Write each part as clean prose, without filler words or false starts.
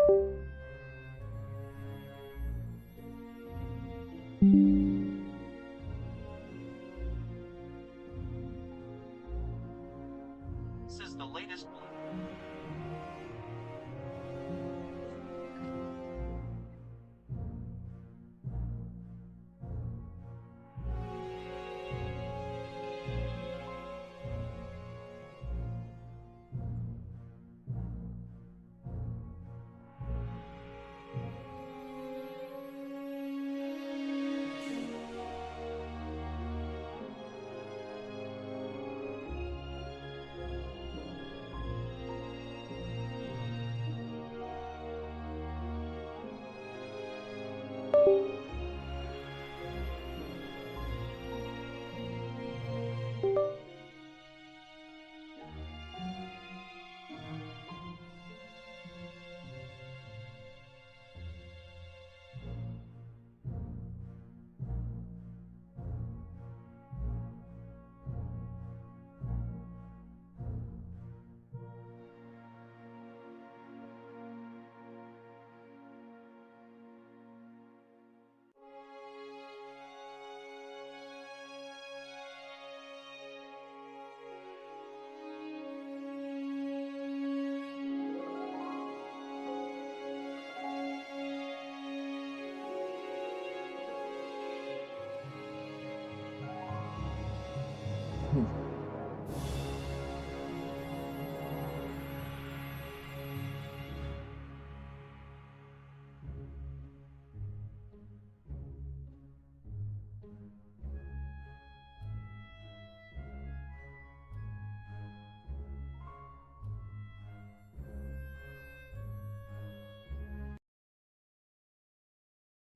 This is the latest.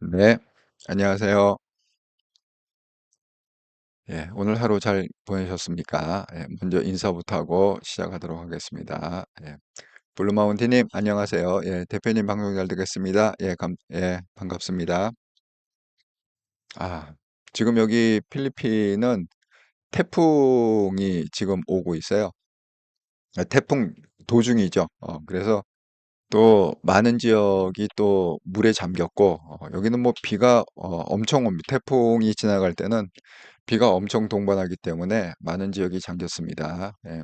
네, 안녕하세요. 예, 오늘 하루 잘 보내셨습니까? 예, 먼저 인사부터 하고 시작하도록 하겠습니다. 예, 블루마운틴님, 안녕하세요. 예, 대표님 방송 잘 듣겠습니다. 예, 반갑습니다. 아, 지금 여기 필리핀은 태풍이 지금 오고 있어요. 태풍 도중이죠. 그래서 또 많은 지역이 또 물에 잠겼고, 여기는 뭐 비가 엄청 옵니다. 태풍이 지나갈 때는 비가 엄청 동반하기 때문에 많은 지역이 잠겼습니다. 예.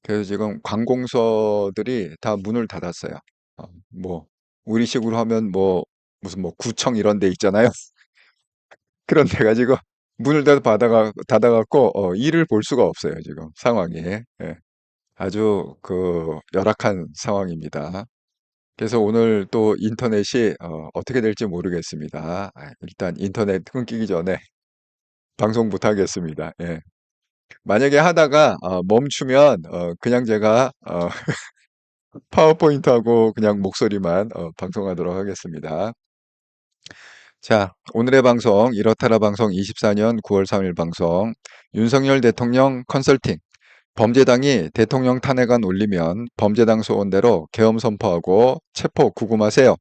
그래서 지금 관공서들이 다 문을 닫았어요. 뭐 우리식으로 하면 뭐 무슨 뭐 구청 이런 데 있잖아요. 그런 데가 지금 문을 닫아갖고 일을 볼 수가 없어요. 지금 상황이. 예. 아주 그 열악한 상황입니다. 그래서 오늘 또 인터넷이 어떻게 될지 모르겠습니다. 일단 인터넷 끊기기 전에 방송 못 하겠습니다. 예. 만약에 하다가 멈추면 그냥 제가 파워포인트하고 그냥 목소리만 방송하도록 하겠습니다. 자, 오늘의 방송 이렇다라 방송 24년 9월 3일 방송 윤석열 대통령 컨설팅 범죄당이 대통령 탄핵안 올리면 범죄당 소원대로 계엄 선포하고 체포 구금하세요.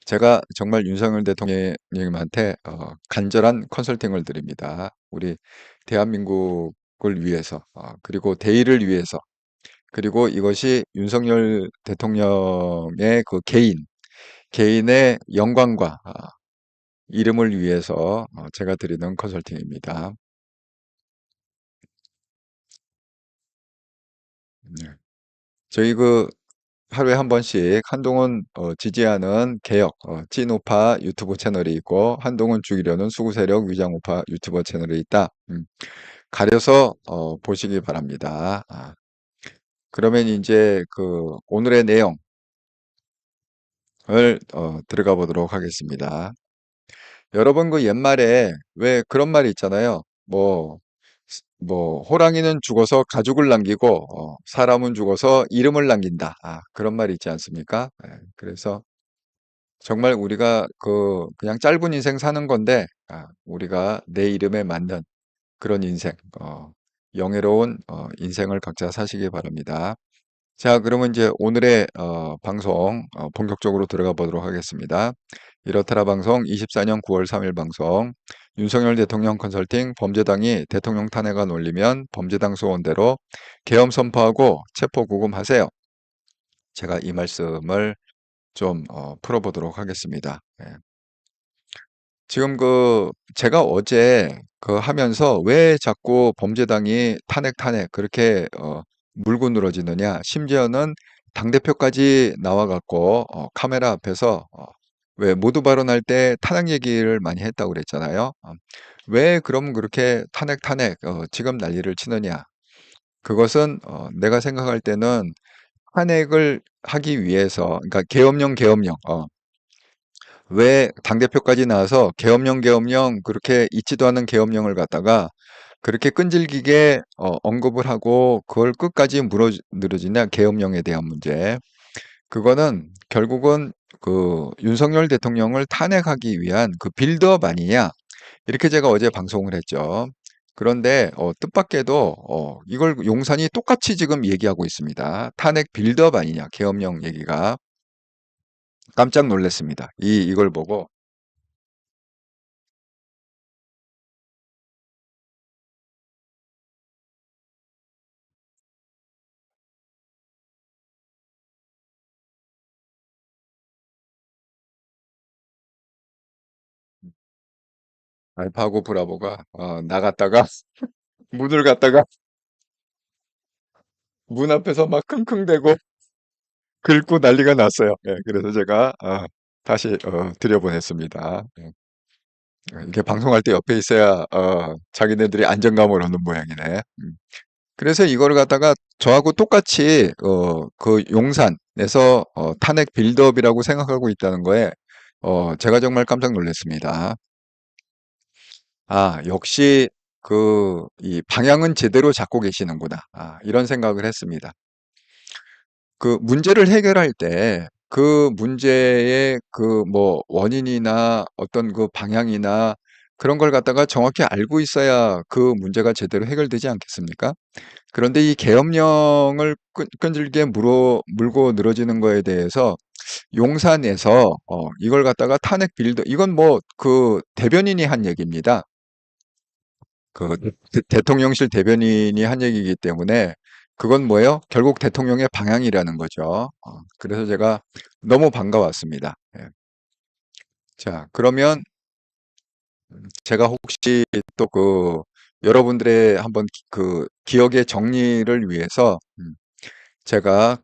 제가 정말 윤석열 대통령님한테 간절한 컨설팅을 드립니다. 우리 대한민국을 위해서, 그리고 대의를 위해서, 그리고 이것이 윤석열 대통령의 그 개인의 영광과 이름을 위해서 제가 드리는 컨설팅입니다. 네. 저희 그 하루에 한 번씩 한동훈 지지하는 개혁 찐우파 유튜브 채널이 있고 한동훈 죽이려는 수구세력 위장우파 유튜버 채널이 있다. 가려서 보시기 바랍니다. 그러면 이제 그 오늘의 내용을 들어가 보도록 하겠습니다. 여러분 그 옛말에 왜 그런 말이 있잖아요. 뭐 호랑이는 죽어서 가죽을 남기고 사람은 죽어서 이름을 남긴다. 그런 말이 있지 않습니까? 그래서 정말 우리가 그냥 짧은 인생 사는 건데 우리가 내 이름에 맞는 그런 인생, 영예로운 인생을 각자 사시기 바랍니다. 자, 그러면 이제 오늘의 방송 본격적으로 들어가 보도록 하겠습니다. 이렇다라 방송 24년 9월 3일 방송 윤석열 대통령 컨설팅 범죄당이 대통령 탄핵안 올리면 범죄당 소원대로 계엄 선포하고 체포 구금하세요. 제가 이 말씀을 좀 풀어보도록 하겠습니다. 예. 지금 제가 어제 하면서 왜 자꾸 범죄당이 탄핵 그렇게 물고 늘어지느냐. 심지어는 당대표까지 나와갖고 카메라 앞에서 왜 모두 발언할 때 탄핵 얘기를 많이 했다고 그랬잖아요. 왜 그럼 그렇게 탄핵 지금 난리를 치느냐. 그것은 내가 생각할 때는 탄핵을 하기 위해서, 그러니까 계엄령, 왜 당대표까지 나와서 계엄령 그렇게 있지도 않은 계엄령을 갖다가 그렇게 끈질기게 언급을 하고 그걸 끝까지 늘어지냐, 계엄령에 대한 문제. 그거는 결국은 윤석열 대통령을 탄핵하기 위한 그 빌드업 아니냐, 이렇게 제가 어제 방송을 했죠. 그런데 뜻밖에도 이걸 용산이 똑같이 지금 얘기하고 있습니다. 탄핵 빌드업 아니냐, 계엄령 얘기가. 깜짝 놀랐습니다. 이걸 보고. 알파고 브라보가 나갔다가 문을 갖다가 문 앞에서 막 킁킁대고 긁고 난리가 났어요. 예, 그래서 제가 다시 들여보냈습니다. 예. 이게 방송할 때 옆에 있어야 자기네들이 안정감을 얻는 모양이네. 그래서 이걸 갖다가 저하고 똑같이 그 용산에서 탄핵 빌드업이라고 생각하고 있다는 거에 제가 정말 깜짝 놀랐습니다. 역시 이 방향은 제대로 잡고 계시는구나. 이런 생각을 했습니다. 그 문제를 해결할 때 그 문제의 뭐 원인이나 어떤 그 방향이나 그런 걸 갖다가 정확히 알고 있어야 그 문제가 제대로 해결되지 않겠습니까? 그런데 이 계엄령을 끈질기게 물고 늘어지는 거에 대해서 용산에서 이걸 갖다가 탄핵 빌드, 이건 뭐 대변인이 한 얘기입니다. 대통령실 대변인이 한 얘기이기 때문에 그건 뭐예요? 결국 대통령의 방향이라는 거죠. 그래서 제가 너무 반가웠습니다. 예. 자, 그러면 제가 혹시 또 여러분들의 한번 기억의 정리를 위해서 제가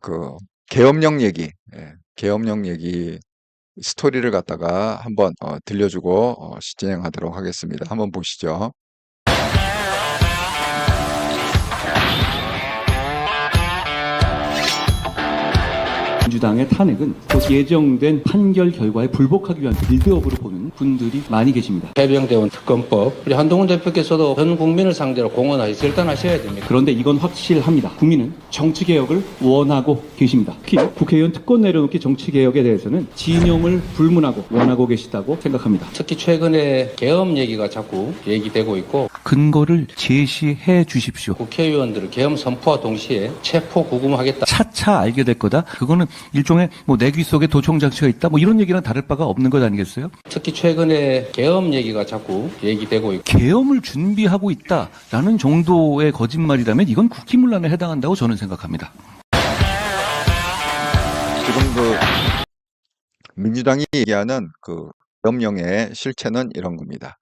계엄령 얘기, 예, 계엄령 얘기 스토리를 갖다가 한번 들려주고 진행하도록 하겠습니다. 한번 보시죠. 민주당의 탄핵은 곧 예정된 판결 결과에 불복하기 위한 빌드업으로 보는 분들이 많이 계십니다. 해병대원 특검법, 우리 한동훈 대표께서도 전 국민을 상대로 공언하시 결단하셔야 됩니다. 그런데 이건 확실합니다. 국민은 정치개혁을 원하고 계십니다. 특히 국회의원 특권 내려놓기 정치개혁에 대해서는 진영을 불문하고 원하고 계시다고 생각합니다. 특히 최근에 계엄 얘기가 자꾸 얘기되고 있고 근거를 제시해 주십시오. 국회의원들을 계엄 선포와 동시에 체포 구금하겠다. 차차 알게 될 거다. 그거는 일종의 뭐 내 귀 속에 도청 장치가 있다. 뭐 이런 얘기랑 다를 바가 없는 것 아니겠어요? 특히 최근에 계엄 얘기가 자꾸 얘기되고 있고 계엄을 준비하고 있다라는 정도의 거짓말이라면 이건 국기문란에 해당한다고 저는 생각합니다. 지금 민주당이 얘기하는 계엄령의 실체는 이런 겁니다.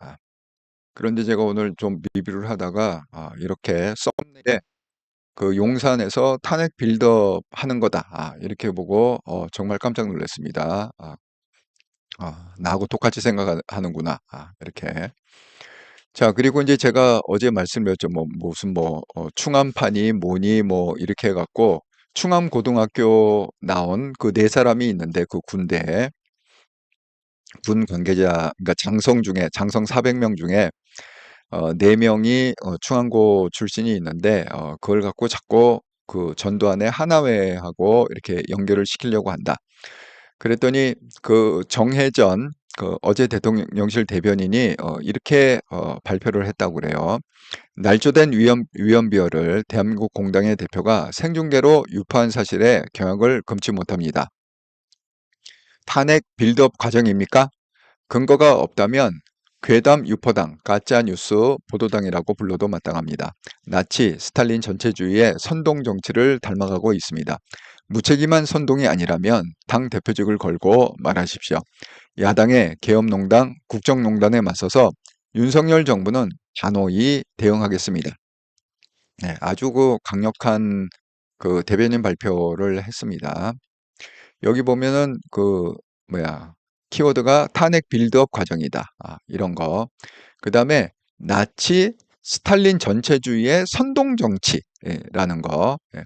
그런데 제가 오늘 좀 리뷰를 하다가 이렇게 썸네일에 용산에서 탄핵 빌드업 하는 거다. 이렇게 보고 정말 깜짝 놀랐습니다. 나하고 똑같이 생각하는구나. 이렇게. 자, 그리고 이제 제가 어제 말씀드렸죠. 무슨 충암파니 뭐니 뭐 이렇게 해갖고 충암고등학교 나온 그 네 사람이 있는데 그 군대에 군 관계자, 그러니까 장성 400명 중에 네 명이 충암고 출신이 있는데 그걸 갖고 자꾸 전두환의 하나회하고 이렇게 연결을 시키려고 한다. 그랬더니 정혜전 어제 대통령실 대변인이 이렇게 발표를 했다고 그래요. 날조된 위헌비어를 대한민국 공당의 대표가 생중계로 유포한 사실에 경악을 금치 못합니다. 탄핵 빌드업 과정입니까? 근거가 없다면 괴담 유포당, 가짜뉴스 보도당이라고 불러도 마땅합니다. 나치, 스탈린 전체주의의 선동 정치를 닮아가고 있습니다. 무책임한 선동이 아니라면 당 대표직을 걸고 말하십시오. 야당의 계엄농단, 국정농단에 맞서서 윤석열 정부는 단호히 대응하겠습니다. 네, 아주 그 강력한 그 대변인 발표를 했습니다. 여기 보면은 키워드가 탄핵 빌드업 과정이다. 이런 거. 그 다음에 나치 스탈린 전체주의의 선동 정치라는 거. 예.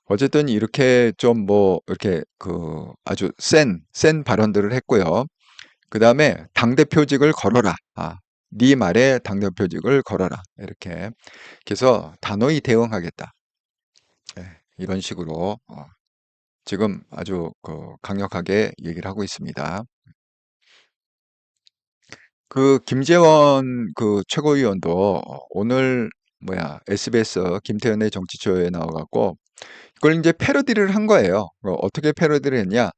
어쨌든 이렇게 좀 이렇게 아주 센 발언들을 했고요. 그 다음에 당대표직을 걸어라. 네 말에 당대표직을 걸어라. 이렇게. 그래서 단호히 대응하겠다. 예, 이런 식으로 지금 아주 강력하게 얘기를 하고 있습니다. 김재원 최고위원도 오늘 SBS 김태현의 정치쇼에 나와갖고 이걸 이제 패러디를 한 거예요. 어떻게 패러디를 했냐?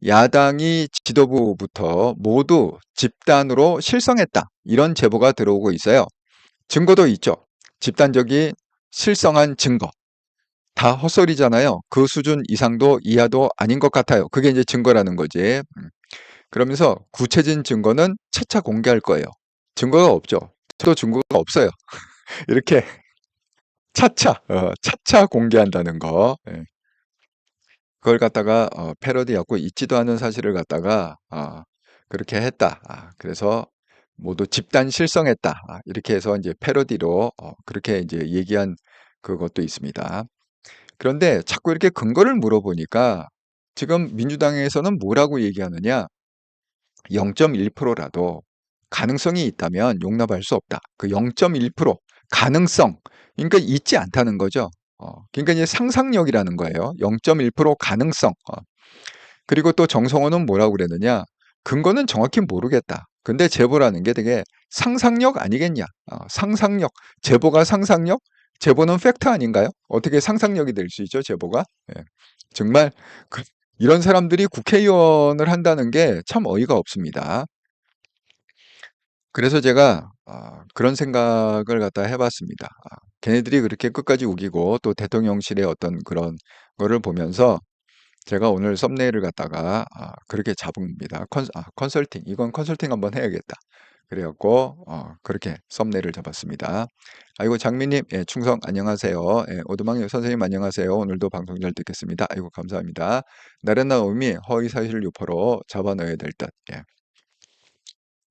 야당이 지도부부터 모두 집단으로 실성했다. 이런 제보가 들어오고 있어요. 증거도 있죠. 집단적인 실성한 증거. 다 헛소리잖아요. 그 수준 이상도 이하도 아닌 것 같아요. 그게 이제 증거라는 거지. 그러면서 구체적인 증거는 차차 공개할 거예요. 증거가 없죠. 또 증거가 없어요. 이렇게 차차 공개한다는 거. 예. 그걸 갖다가 패러디였고 있지도 않은 사실을 갖다가 그렇게 했다. 그래서 모두 집단 실성했다. 이렇게 해서 이제 패러디로 그렇게 이제 얘기한 그것도 있습니다. 그런데 자꾸 이렇게 근거를 물어보니까 지금 민주당에서는 뭐라고 얘기하느냐? 0.1%라도 가능성이 있다면 용납할 수 없다. 그 0.1% 가능성, 그러니까 있지 않다는 거죠. 그러니까 이제 상상력이라는 거예요. 0.1% 가능성. 그리고 또 정성호는 뭐라고 그랬느냐? 근거는 정확히 모르겠다. 근데 제보라는 게 되게 상상력 아니겠냐? 상상력. 제보가 상상력? 제보는 팩트 아닌가요? 어떻게 상상력이 될 수 있죠, 제보가? 예. 정말 이런 사람들이 국회의원을 한다는 게 참 어이가 없습니다. 그래서 제가 그런 생각을 갖다 해봤습니다. 걔네들이 그렇게 끝까지 우기고 또 대통령실의 어떤 그런 거를 보면서 제가 오늘 썸네일을 갖다가 그렇게 잡습니다. 컨설팅. 이건 컨설팅 한번 해야겠다. 그래갖고 그렇게 썸네일을 잡았습니다. 아이고 장미님, 예, 충성 안녕하세요. 예, 오두막 선생님 안녕하세요. 오늘도 방송 잘 듣겠습니다. 아이고 감사합니다. 나련한 의미 허위사실 유포로 잡아넣어야 될 듯. 예,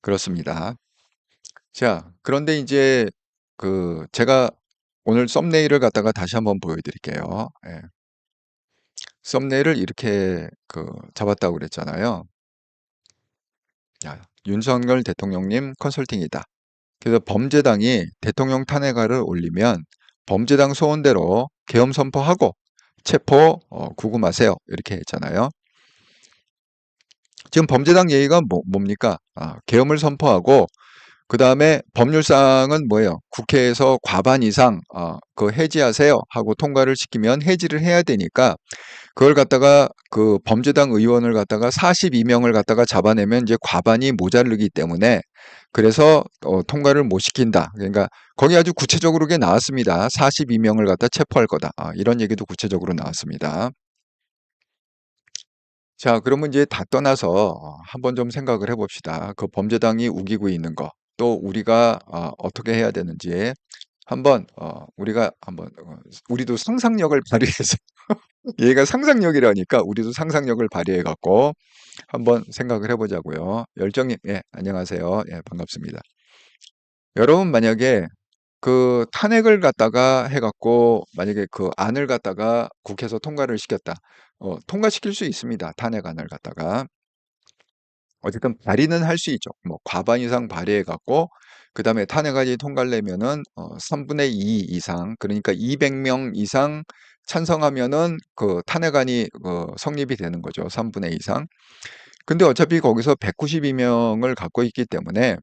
그렇습니다. 자, 그런데 이제 제가 오늘 썸네일을 갖다가 다시 한번 보여드릴게요. 예. 썸네일을 이렇게 잡았다고 그랬잖아요. 야, 윤석열 대통령님 컨설팅이다. 그래서 범죄당이 대통령 탄핵안을 올리면 범죄당 소원대로 계엄 선포하고 체포 구금하세요. 이렇게 했잖아요. 지금 범죄당 얘기가 뭡니까? 계엄을 선포하고 그 다음에 법률상은 뭐예요? 국회에서 과반 이상 해지하세요 하고 통과를 시키면 해지를 해야 되니까 그걸 갖다가 범죄당 의원을 갖다가 42명을 갖다가 잡아내면 이제 과반이 모자르기 때문에 그래서 통과를 못 시킨다. 그러니까 거기 아주 구체적으로 게 나왔습니다. 42명을 갖다 체포할 거다. 이런 얘기도 구체적으로 나왔습니다. 자, 그러면 이제 다 떠나서 한번 좀 생각을 해봅시다. 그 범죄당이 우기고 있는 거, 또 우리가 어떻게 해야 되는지 한번 우리도 상상력을 발휘해서 얘가 상상력이라니까 우리도 상상력을 발휘해 갖고 한번 생각을 해보자고요. 열정님, 예, 안녕하세요. 예, 반갑습니다. 여러분 만약에 탄핵을 갖다가 해갖고 만약에 그 안을 갖다가 국회에서 통과를 시켰다. 통과시킬 수 있습니다. 탄핵안을 갖다가. 어쨌든 발의는 할 수 있죠. 뭐 과반 이상 발의해갖고 그 다음에 탄핵안이 통과되면은 3분의 2 이상 그러니까 200명 이상 찬성하면은 그 탄핵안이 성립이 되는 거죠. 3분의 2 이상. 근데 어차피 거기서 192명을 갖고 있기 때문에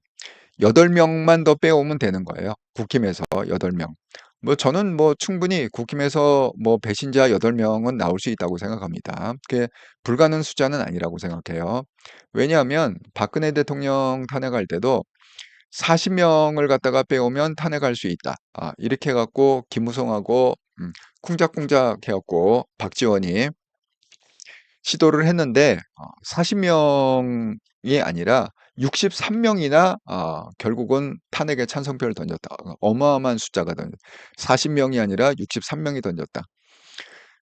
8명만 더 빼오면 되는 거예요. 국힘에서 8명. 뭐 저는 뭐 충분히 국힘에서 뭐 배신자 8명은 나올 수 있다고 생각합니다. 그게 불가능 숫자는 아니라고 생각해요. 왜냐하면 박근혜 대통령 탄핵할 때도 40명을 갖다가 빼오면 탄핵할 수 있다. 이렇게 해갖고 김무성하고 쿵짝쿵짝 해갖고 박지원이 시도를 했는데 40명이 아니라 63명이나 결국은 탄핵에 찬성표를 던졌다. 어마어마한 숫자가 40명이 아니라 63명이 던졌다.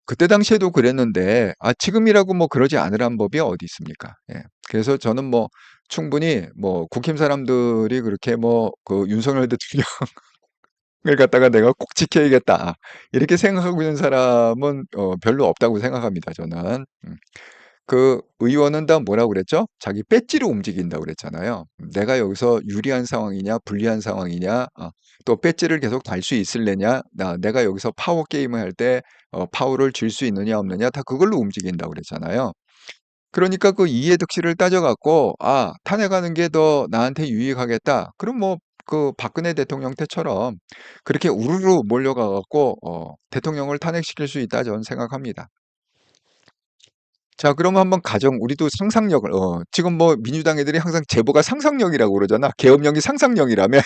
그때 당시에도 그랬는데 지금이라고 뭐 그러지 않으란 법이 어디 있습니까? 예. 그래서 저는 뭐 충분히 뭐 국힘 사람들이 그렇게 뭐 그 윤석열 대통령을 갖다가 내가 꼭 지켜야겠다 이렇게 생각하고 있는 사람은 별로 없다고 생각합니다. 저는. 그 의원은 다 뭐라고 그랬죠? 자기 배지로 움직인다고 그랬잖아요. 내가 여기서 유리한 상황이냐, 불리한 상황이냐, 또 배지를 계속 달 수 있을래냐, 내가 여기서 파워 게임을 할 때 파워를 줄 수 있느냐, 없느냐, 다 그걸로 움직인다고 그랬잖아요. 그러니까 그 이해득실을 따져갖고, 탄핵하는 게 더 나한테 유익하겠다. 그럼 뭐, 그 박근혜 대통령 때처럼 그렇게 우르르 몰려가갖고, 대통령을 탄핵시킬 수 있다, 저는 생각합니다. 자, 그럼 한번 우리도 상상력을, 지금 뭐 민주당 애들이 항상 제보가 상상력이라고 그러잖아. 계엄령이 상상력이라며.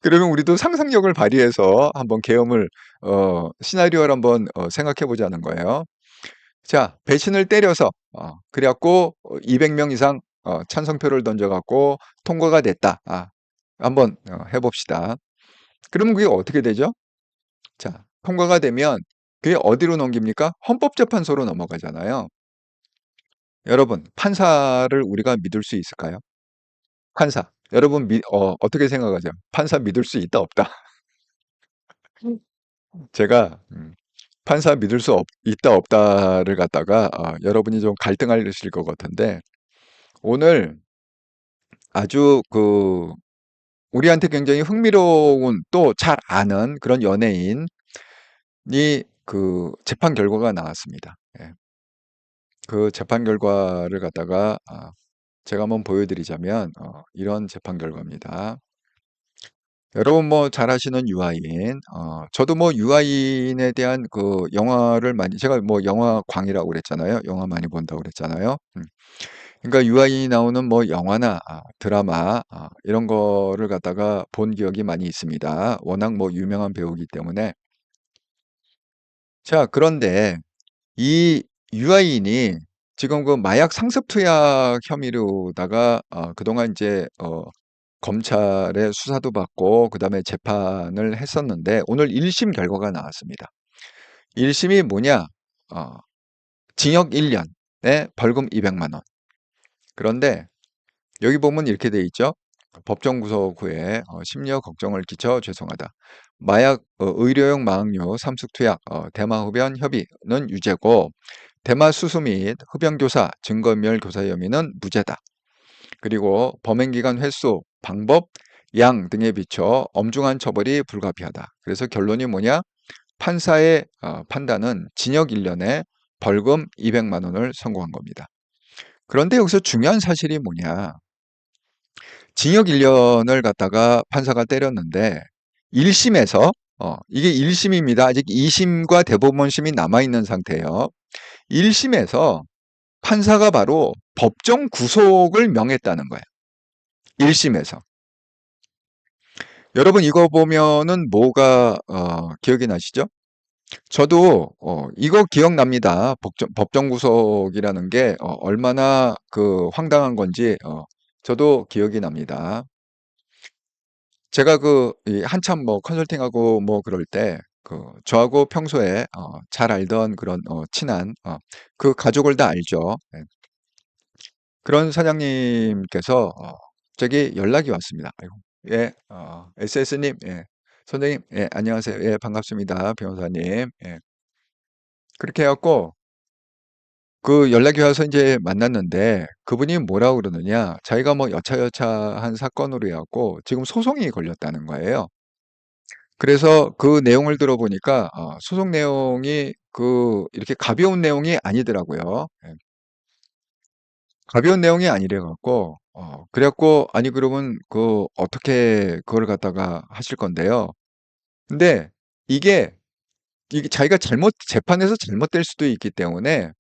그러면 우리도 상상력을 발휘해서 한번 계엄을, 시나리오를 한번 생각해 보자는 거예요. 자, 배신을 때려서, 그래갖고 200명 이상 찬성표를 던져갖고 통과가 됐다. 한번 해봅시다. 그러면 그게 어떻게 되죠? 자, 통과가 되면 그게 어디로 넘깁니까? 헌법재판소로 넘어가잖아요. 여러분, 판사를 우리가 믿을 수 있을까요? 판사. 여러분, 어떻게 생각하세요? 판사 믿을 수 있다, 없다? 제가, 판사 믿을 수 있다, 없다를 갖다가, 여러분이 좀 갈등하실 것 같은데, 오늘 아주 우리한테 굉장히 흥미로운 또 잘 아는 그런 연예인이 그 재판 결과가 나왔습니다. 예. 그 재판 결과를 갖다가, 제가 한번 보여드리자면 이런 재판 결과입니다. 여러분 뭐 잘 아시는 유아인, 저도 뭐 유아인에 대한 그 영화를 제가 뭐 영화광이라고 그랬잖아요. 영화 많이 본다고 그랬잖아요. 그러니까 유아인이 나오는 뭐 영화나 드라마 이런 거를 갖다가 본 기억이 많이 있습니다. 워낙 뭐 유명한 배우이기 때문에. 자, 그런데 이 유아인이 지금 그 마약 상습 투약 혐의로다가 그동안 이제 검찰의 수사도 받고 그다음에 재판을 했었는데 오늘 1심 결과가 나왔습니다. 1심이 뭐냐? 징역 1년에 벌금 200만 원. 그런데 여기 보면 이렇게 돼 있죠. 법정 구속 후에 심려 걱정을 끼쳐 죄송하다. 마약 의료용 마약류 삼숙 투약 대마 흡연 협의는 유죄고 대마 수수 및 흡연 교사 증거인멸 교사 혐의는 무죄다. 그리고 범행 기간 횟수, 방법, 양 등에 비춰 엄중한 처벌이 불가피하다. 그래서 결론이 뭐냐? 판사의 판단은 징역 1년에 벌금 200만 원을 선고한 겁니다. 그런데 여기서 중요한 사실이 뭐냐? 징역 1년을 갖다가 판사가 때렸는데 1심에서 이게 1심입니다. 아직 2심과 대법원심이 남아있는 상태예요. 1심에서 판사가 바로 법정 구속을 명했다는 거예요. 1심에서. 여러분 이거 보면은 뭐가 기억이 나시죠? 저도 이거 기억납니다. 법정 구속이라는 게 얼마나 그 황당한 건지 저도 기억이 납니다. 제가 한참 뭐 컨설팅하고 뭐 그럴 때 저하고 평소에 잘 알던 그런 친한 그 가족을 다 알죠. 예. 그런 사장님께서 저기 연락이 왔습니다. 아이고, 예, SS님, 예, 선생님, 예, 안녕하세요. 예, 반갑습니다. 변호사님. 예. 그렇게 해갖고 그 연락이 와서 이제 만났는데 그분이 뭐라고 그러느냐. 자기가 뭐 여차여차한 사건으로 해갖고 지금 소송이 걸렸다는 거예요. 그래서 그 내용을 들어보니까 소송 내용이 이렇게 가벼운 내용이 아니더라고요. 예. 가벼운 내용이 아니래 갖고 그래갖고 아니 그러면 어떻게 그걸 갖다가 하실 건데요. 근데 이게 자기가 재판에서 잘못될 수도 있기 때문에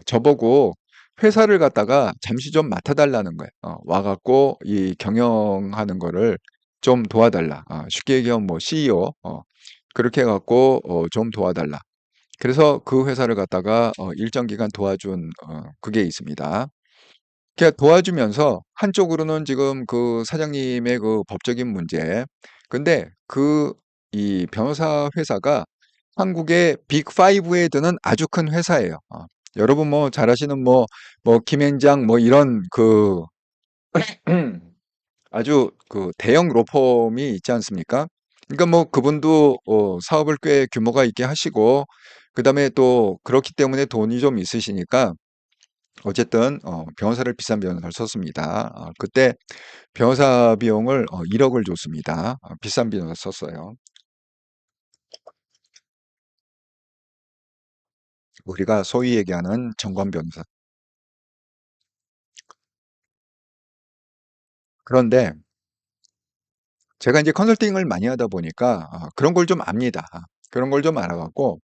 저보고 회사를 갖다가 잠시 좀 맡아달라는 거예요. 와갖고 이 경영하는 거를 좀 도와달라. 쉽게 얘기하면 뭐 CEO 그렇게 해갖고 좀 도와달라. 그래서 그 회사를 갖다가 일정 기간 도와준 그게 있습니다. 그러니까 도와주면서 한쪽으로는 지금 그 사장님의 그 법적인 문제, 근데 이 변호사 회사가 한국의 빅5에 드는 아주 큰 회사예요. 여러분 뭐 잘 아시는 뭐 김앤장 뭐 이런 아주 그 대형 로펌이 있지 않습니까? 그러니까 뭐 그분도 사업을 꽤 규모가 있게 하시고, 그다음에 또 그렇기 때문에 돈이 좀 있으시니까 어쨌든 변호사를 비싼 변호사를 썼습니다. 그때 변호사 비용을 1억을 줬습니다. 비싼 변호사 썼어요. 우리가 소위 얘기하는 정관 변호사. 그런데 제가 이제 컨설팅을 많이 하다 보니까 그런 걸 좀 압니다. 그런 걸 좀 알아갖고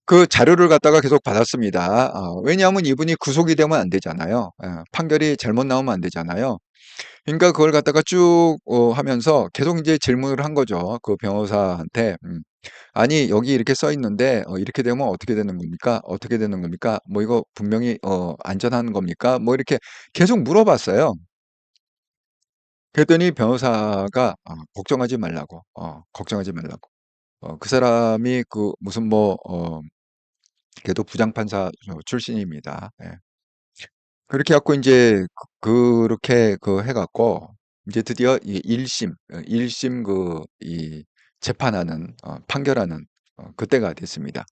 그 자료를 갖다가 계속 받았습니다. 왜냐하면 이분이 구속이 되면 안 되잖아요. 판결이 잘못 나오면 안 되잖아요. 그러니까 그걸 갖다가 쭉 하면서 계속 이제 질문을 한 거죠. 그 변호사한테. 아니, 여기 이렇게 써 있는데, 이렇게 되면 어떻게 되는 겁니까? 어떻게 되는 겁니까? 뭐 이거 분명히, 안전한 겁니까? 뭐 이렇게 계속 물어봤어요. 그랬더니 변호사가, 걱정하지 말라고, 걱정하지 말라고. 그 사람이 그 무슨 그래도 부장판사 출신입니다. 예. 그렇게 해갖고 이제 그렇게 해갖고 이제 드디어 이 1심 이 재판하는 판결하는 그때가 됐습니다.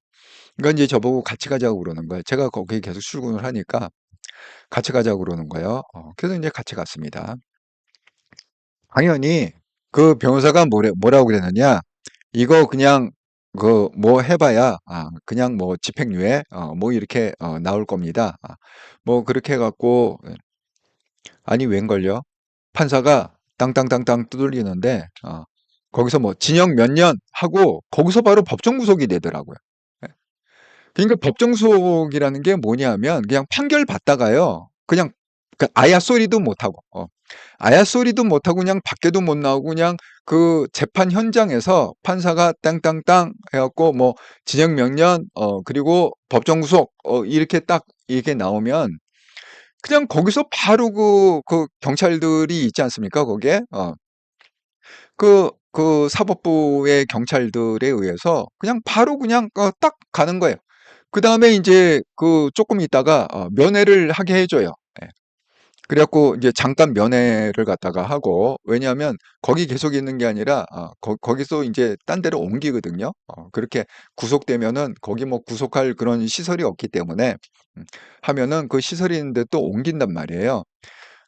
그러니까 이제 저보고 같이 가자고 그러는 거예요. 제가 거기 계속 출근을 하니까 같이 가자고 그러는 거예요. 그래서 이제 같이 갔습니다. 당연히 그 변호사가 뭐라고 그랬느냐? 이거 그냥 뭐 해봐야 그냥 뭐 집행유예 뭐 이렇게 나올 겁니다. 뭐 그렇게 해갖고 아니 웬걸요? 판사가 땅땅땅땅 두들리는데 거기서 뭐 징역 몇 년 하고 거기서 바로 법정 구속이 되더라고요. 예. 그러니까 법정 구속이라는 게 뭐냐면 그냥 판결 받다가요. 그냥 그 아야 소리도 못 하고 아야 소리도 못 하고 그냥 밖에도 못 나오고 그냥 그 재판 현장에서 판사가 땅땅땅 해갖고 뭐 징역 몇 년 그리고 법정 구속 이렇게 딱 이게 나오면 그냥 거기서 바로 그 경찰들이 있지 않습니까? 거기에 그 사법부의 경찰들에 의해서 그냥 바로 그냥 딱 가는 거예요. 그 다음에 이제 그 조금 있다가 면회를 하게 해줘요. 예. 그래갖고 이제 잠깐 면회를 갖다가 하고, 왜냐하면 거기 계속 있는 게 아니라 거기서 이제 딴 데로 옮기거든요. 그렇게 구속되면은 거기 뭐 구속할 그런 시설이 없기 때문에 하면은 그 시설이 있는데 또 옮긴단 말이에요.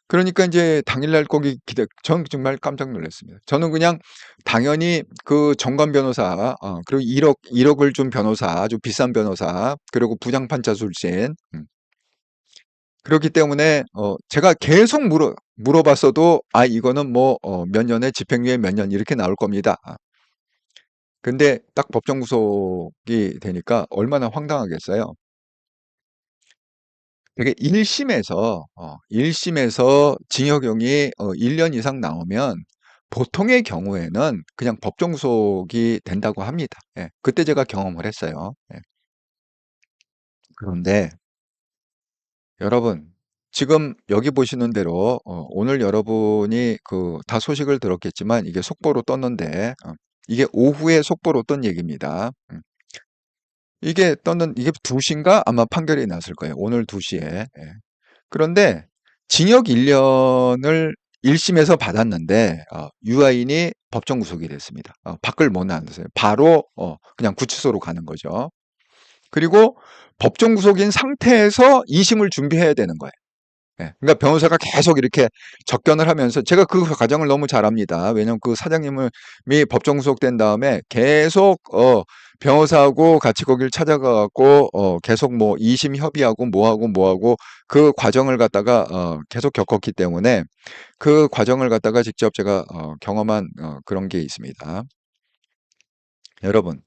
그러니까 이제 당일날 거기 전 정말 깜짝 놀랐습니다. 저는 그냥 당연히 그 정관 변호사, 그리고 1억을 준 변호사, 아주 비싼 변호사, 그리고 부장판사 출신, 그렇기 때문에 제가 계속 물어봤어도 이거는 뭐 몇 년에 집행유예 몇 년 이렇게 나올 겁니다. 근데 딱 법정 구속이 되니까 얼마나 황당하겠어요. 되게 1심에서 징역형이 1년 이상 나오면 보통의 경우에는 그냥 법정 구속이 된다고 합니다. 예, 그때 제가 경험을 했어요. 예. 그런데 여러분, 지금 여기 보시는 대로 오늘 여러분이 다 소식을 들었겠지만 이게 속보로 떴는데 이게 오후에 속보로 떤 얘기입니다. 이게 2시인가 아마 판결이 났을 거예요. 오늘 2시에. 예. 그런데 징역 1년을 1심에서 받았는데 유아인이 법정 구속이 됐습니다. 밖을 못 나왔어요. 바로 그냥 구치소로 가는 거죠. 그리고 법정 구속인 상태에서 2심을 준비해야 되는 거예요. 예, 그러니까 변호사가 계속 이렇게 접견을 하면서 제가 그 과정을 너무 잘 압니다. 왜냐면 그 사장님이 법정 구속된 다음에 계속 변호사하고 같이 거길 찾아가 갖고 계속 뭐 2심 협의하고 뭐하고 그 과정을 갖다가 계속 겪었기 때문에 그 과정을 갖다가 직접 제가 경험한 그런 게 있습니다. 여러분,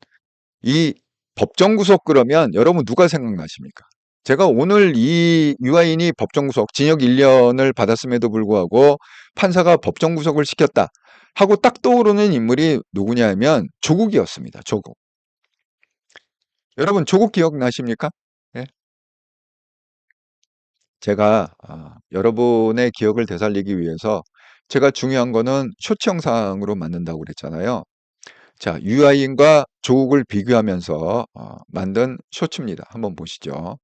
이 법정 구속 그러면 여러분 누가 생각나십니까? 제가 오늘 이 유아인이 법정 구속, 징역 1년을 받았음에도 불구하고 판사가 법정 구속을 시켰다 하고 딱 떠오르는 인물이 누구냐면 조국이었습니다. 조국. 여러분 조국 기억나십니까? 예? 제가 여러분의 기억을 되살리기 위해서 제가 중요한 거는 쇼츠 영상으로 만든다고 그랬잖아요. 자, 유아인과 조국을 비교하면서 만든 쇼츠입니다. 한번 보시죠.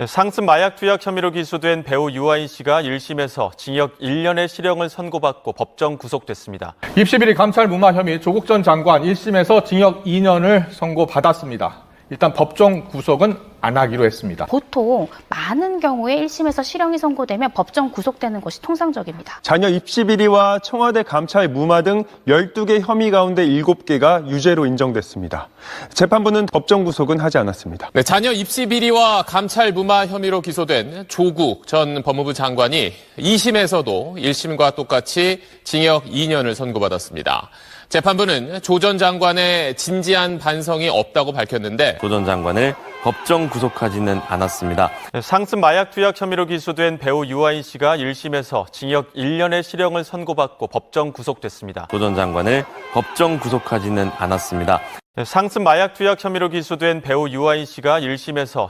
상습 마약 투약 혐의로 기소된 배우 유아인 씨가 1심에서 징역 1년의 실형을 선고받고 법정 구속됐습니다. 21일 감찰 무마 혐의 조국 전 장관 1심에서 징역 2년을 선고받았습니다. 일단 법정 구속은 안 하기로 했습니다. 보통 많은 경우에 1심에서 실형이 선고되면 법정 구속되는 것이 통상적입니다. 자녀 입시 비리와 청와대 감찰 무마 등 12개 혐의 가운데 7개가 유죄로 인정됐습니다. 재판부는 법정 구속은 하지 않았습니다. 네, 자녀 입시 비리와 감찰 무마 혐의로 기소된 조국 전 법무부 장관이 2심에서도 1심과 똑같이 징역 2년을 선고받았습니다. 재판부는 조 전 장관의 진지한 반성이 없다고 밝혔는데 조 전 장관을 법정 구속하지는 않았습니다. 상습 마약 투약 혐의로 기소된 배우 유아인 씨가 1심에서 징역 1년의 실형을 선고받고 법정 구속됐습니다. 조 전 장관을 법정 구속하지는 않았습니다. 상습 마약 투약 혐의로 기소된 배우 유아인 씨가 1심에서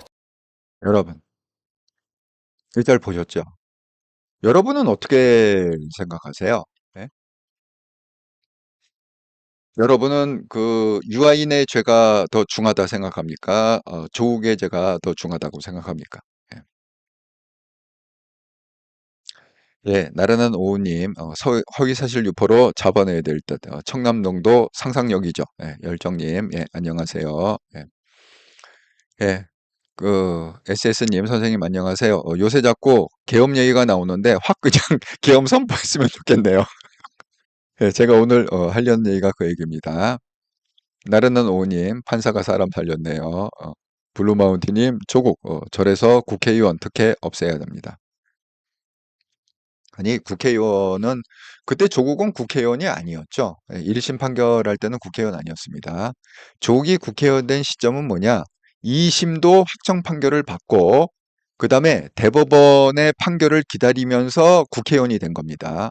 여러분, 일절 보셨죠? 여러분은 어떻게 생각하세요? 네? 여러분은 그 유아인의 죄가 더 중하다 생각합니까? 조국의 죄가 더 중하다고 생각합니까? 예. 예, 나른한 오후님, 허위사실 유포로 잡아내야 될 듯. 청남동도 상상력이죠. 예, 열정님, 예, 안녕하세요. 예, 예, SS님, 선생님, 안녕하세요. 요새 자꾸 계엄 얘기가 나오는데 확 그냥 계엄 선포했으면 좋겠네요. 예, 제가 오늘 하려는 얘기가 그 얘기입니다. 나른한 오후님, 판사가 사람 살렸네요. 블루마운틴님, 조국, 절에서 국회의원 특혜 없애야 됩니다. 아니, 국회의원은, 그때 조국은 국회의원이 아니었죠. 1심 판결할 때는 국회의원 아니었습니다. 조국이 국회의원 된 시점은 뭐냐? 2심도 확정 판결을 받고, 그 다음에 대법원의 판결을 기다리면서 국회의원이 된 겁니다.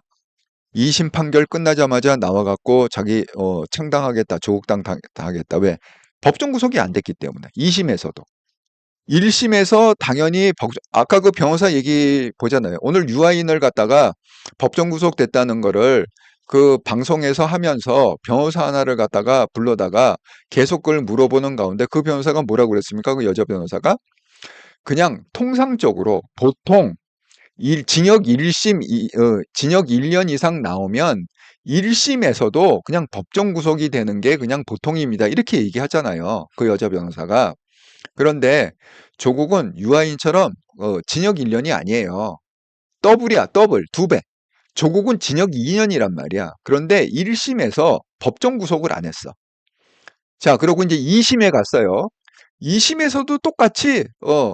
2심 판결 끝나자마자 나와갖고 자기 창당하겠다, 조국당 당하겠다. 왜? 법정 구속이 안 됐기 때문에. 2심에서도. 1심에서 당연히 아까 그 변호사 얘기 보잖아요. 오늘 유아인을 갖다가 법정 구속됐다는 거를 그 방송에서 하면서 변호사 하나를 갖다가 불러다가 계속 그걸 물어보는 가운데 그 변호사가 뭐라고 그랬습니까? 그 여자 변호사가 그냥 통상적으로 보통 징역 1년 이상 나오면 1심에서도 그냥 법정 구속이 되는 게 그냥 보통입니다. 이렇게 얘기하잖아요. 그 여자 변호사가. 그런데 조국은 유아인처럼 징역 1년이 아니에요. 더블이야, 더블, 2배. 조국은 징역 2년이란 말이야. 그런데 1심에서 법정 구속을 안 했어. 자, 그리고 이제 2심에 갔어요. 2심에서도 똑같이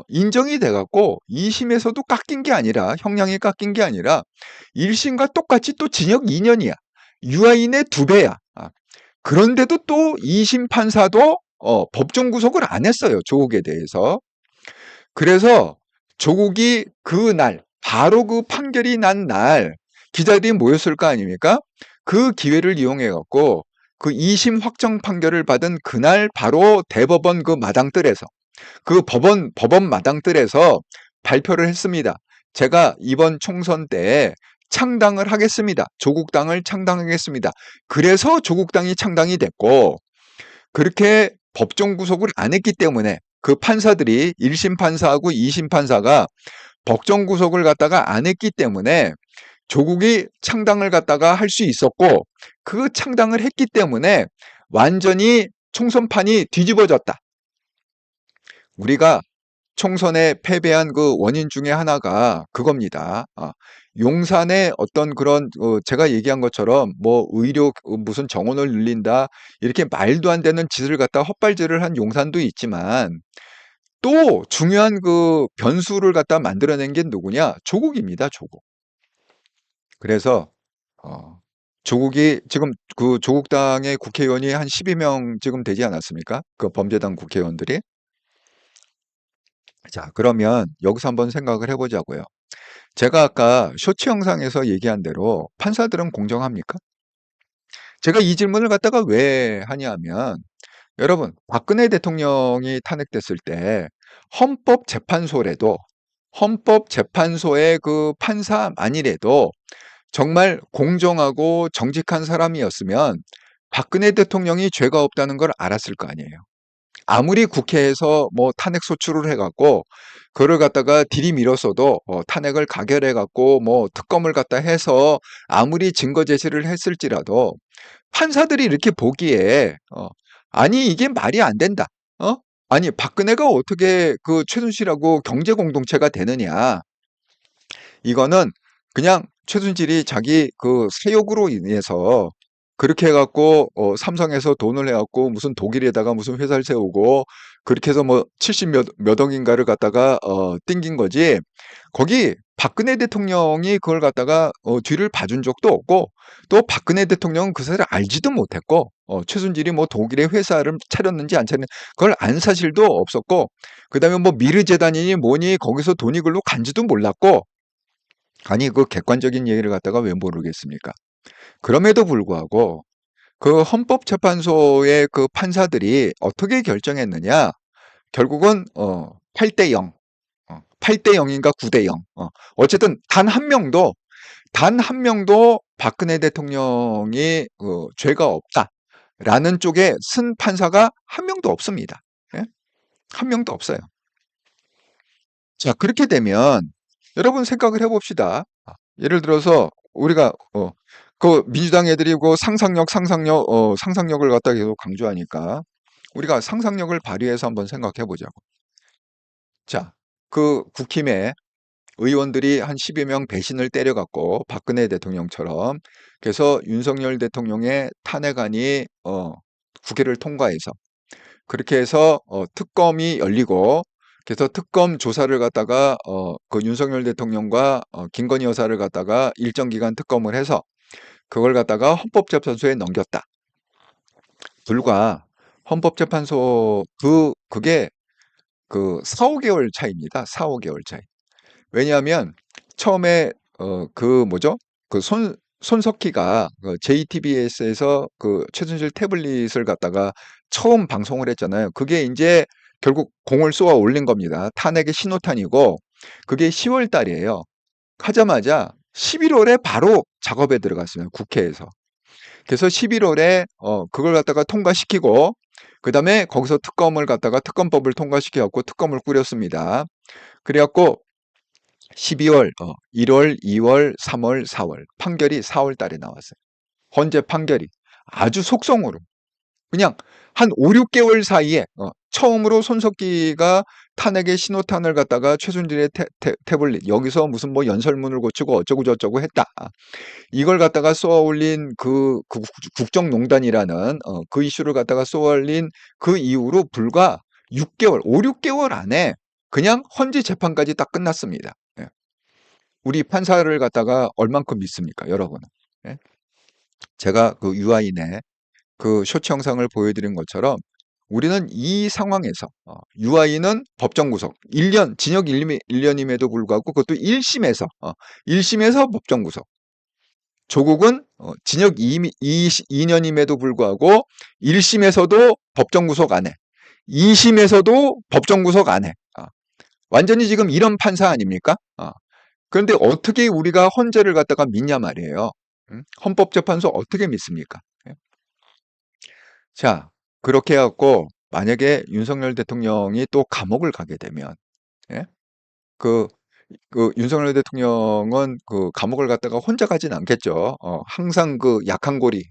인정이 돼갖고 2심에서도 깎인 게 아니라 형량이 깎인 게 아니라 1심과 똑같이 또 징역 2년이야. 유아인의 2배야. 그런데도 또 2심 판사도 법정 구속을 안 했어요. 조국에 대해서. 그래서 조국이 그날 바로 그 판결이 난 날 기자들이 모였을 거 아닙니까? 그 기회를 이용해 갖고 그 2심 확정 판결을 받은 그날 바로 대법원 그 마당뜰에서 그 법원 마당뜰에서 발표를 했습니다. 제가 이번 총선 때 창당을 하겠습니다. 조국당을 창당하겠습니다. 그래서 조국당이 창당이 됐고 그렇게 법정 구속을 안 했기 때문에 그 판사들이 1심 판사하고 2심 판사가 법정 구속을 갖다가 안 했기 때문에 조국이 창당을 갖다가 할 수 있었고 그 창당을 했기 때문에 완전히 총선판이 뒤집어졌다. 우리가 총선에 패배한 그 원인 중에 하나가 그겁니다. 용산의 어떤 그런 제가 얘기한 것처럼 뭐 의료 무슨 정원을 늘린다 이렇게 말도 안 되는 짓을 갖다 헛발질을 한 용산도 있지만 또 중요한 그 변수를 갖다 만들어낸 게 누구냐? 조국입니다. 조국. 그래서 조국이 지금 그 조국당의 국회의원이 한 12명 지금 되지 않았습니까? 그 범죄당 국회의원들이. 자, 그러면 여기서 한번 생각을 해보자고요. 제가 아까 쇼츠 영상에서 얘기한 대로 판사들은 공정합니까? 제가 이 질문을 갖다가 왜 하냐면, 여러분, 박근혜 대통령이 탄핵됐을 때 헌법재판소의 그 판사만이라도 정말 공정하고 정직한 사람이었으면 박근혜 대통령이 죄가 없다는 걸 알았을 거 아니에요. 아무리 국회에서 뭐 탄핵 소추를 해갖고 그걸 갖다가 들이밀었어도 탄핵을 가결해갖고 뭐 특검을 갖다 해서 아무리 증거 제시를 했을지라도 판사들이 이렇게 보기에 아니 이게 말이 안 된다. 아니 박근혜가 어떻게 그 최순실하고 경제 공동체가 되느냐. 이거는 그냥 최순실이 자기 그 사욕으로 인해서 그렇게 해갖고 삼성에서 돈을 해갖고 무슨 독일에다가 무슨 회사를 세우고 그렇게 해서 뭐 70 몇 억인가를 갖다가 띵긴 거지. 거기 박근혜 대통령이 그걸 갖다가 뒤를 봐준 적도 없고 또 박근혜 대통령은 그 사실을 알지도 못했고 최순실이 뭐 독일에 회사를 차렸는지 안 차렸는지 그걸 안 사실도 없었고 그다음에 뭐 미르재단이니 뭐니 거기서 돈이 글로 간지도 몰랐고 아니 그 객관적인 얘기를 갖다가 왜 모르겠습니까? 그럼에도 불구하고 그 헌법재판소의 그 판사들이 어떻게 결정했느냐? 결국은 8대 0, 8대 0인가 9대 0. 어쨌든 단 한 명도 박근혜 대통령이 죄가 없다라는 쪽에 쓴 판사가 한 명도 없습니다. 예? 한 명도 없어요. 자, 그렇게 되면 여러분 생각을 해봅시다. 예를 들어서 우리가 그 민주당 애들이 그 상상력을 갖다 계속 강조하니까 우리가 상상력을 발휘해서 한번 생각해 보자고. 자, 그 국힘에 의원들이 한 10여 명 배신을 때려갖고 박근혜 대통령처럼 그래서 윤석열 대통령의 탄핵안이 국회를 통과해서 그렇게 해서 특검이 열리고 그래서 특검 조사를 갖다가 그 윤석열 대통령과 김건희 여사를 갖다가 일정 기간 특검을 해서 그걸 갖다가 헌법재판소에 넘겼다. 불과 헌법재판소 그게 그 4, 5개월 차이입니다. 4, 5개월 차이. 왜냐하면 처음에 그 손석희가 JTBS에서 그 최순실 태블릿을 갖다가 처음 방송을 했잖아요. 그게 이제 결국 공을 쏘아 올린 겁니다. 탄핵의 신호탄이고 그게 10월 달이에요. 하자마자 11월에 바로 작업에 들어갔어요. 국회에서. 그래서 11월에 그걸 갖다가 통과시키고 그다음에 거기서 특검법을 통과시켜갖고 특검을 꾸렸습니다. 그래갖고 12월, 1월, 2월, 3월, 4월 판결이 4월 달에 나왔어요. 헌재 판결이 아주 속성으로 그냥 한 5, 6개월 사이에 처음으로 손석희가 탄핵의 신호탄을 갖다가 최순실의 태블릿 여기서 무슨 뭐 연설문을 고치고 어쩌고 저쩌고 했다. 이걸 갖다가 쏘아올린 그 국정농단이라는 그 이슈를 갖다가 쏘아올린 그 이후로 불과 6개월, 5, 6개월 안에 그냥 헌재 재판까지 딱 끝났습니다. 예. 우리 판사를 갖다가 얼만큼 믿습니까, 여러분? 예? 제가 그 유아인의 그 쇼츠 영상을 보여드린 것처럼 우리는 이 상황에서 유아인은 법정 구속 1년 징역 1년임에도 불구하고 그것도 1심에서 법정 구속. 조국은 징역 2년임에도 불구하고 1심에서도 법정 구속 안 해. 2심에서도 법정 구속 안 해. 완전히 지금 이런 판사 아닙니까? 그런데 어떻게 우리가 헌재를 갖다가 믿냐 말이에요. 헌법재판소 어떻게 믿습니까? 자, 그렇게 해갖고 만약에 윤석열 대통령이 또 감옥을 가게 되면 예? 그 윤석열 대통령은 그 감옥을 갔다가 혼자 가진 않겠죠. 항상 그 약한 고리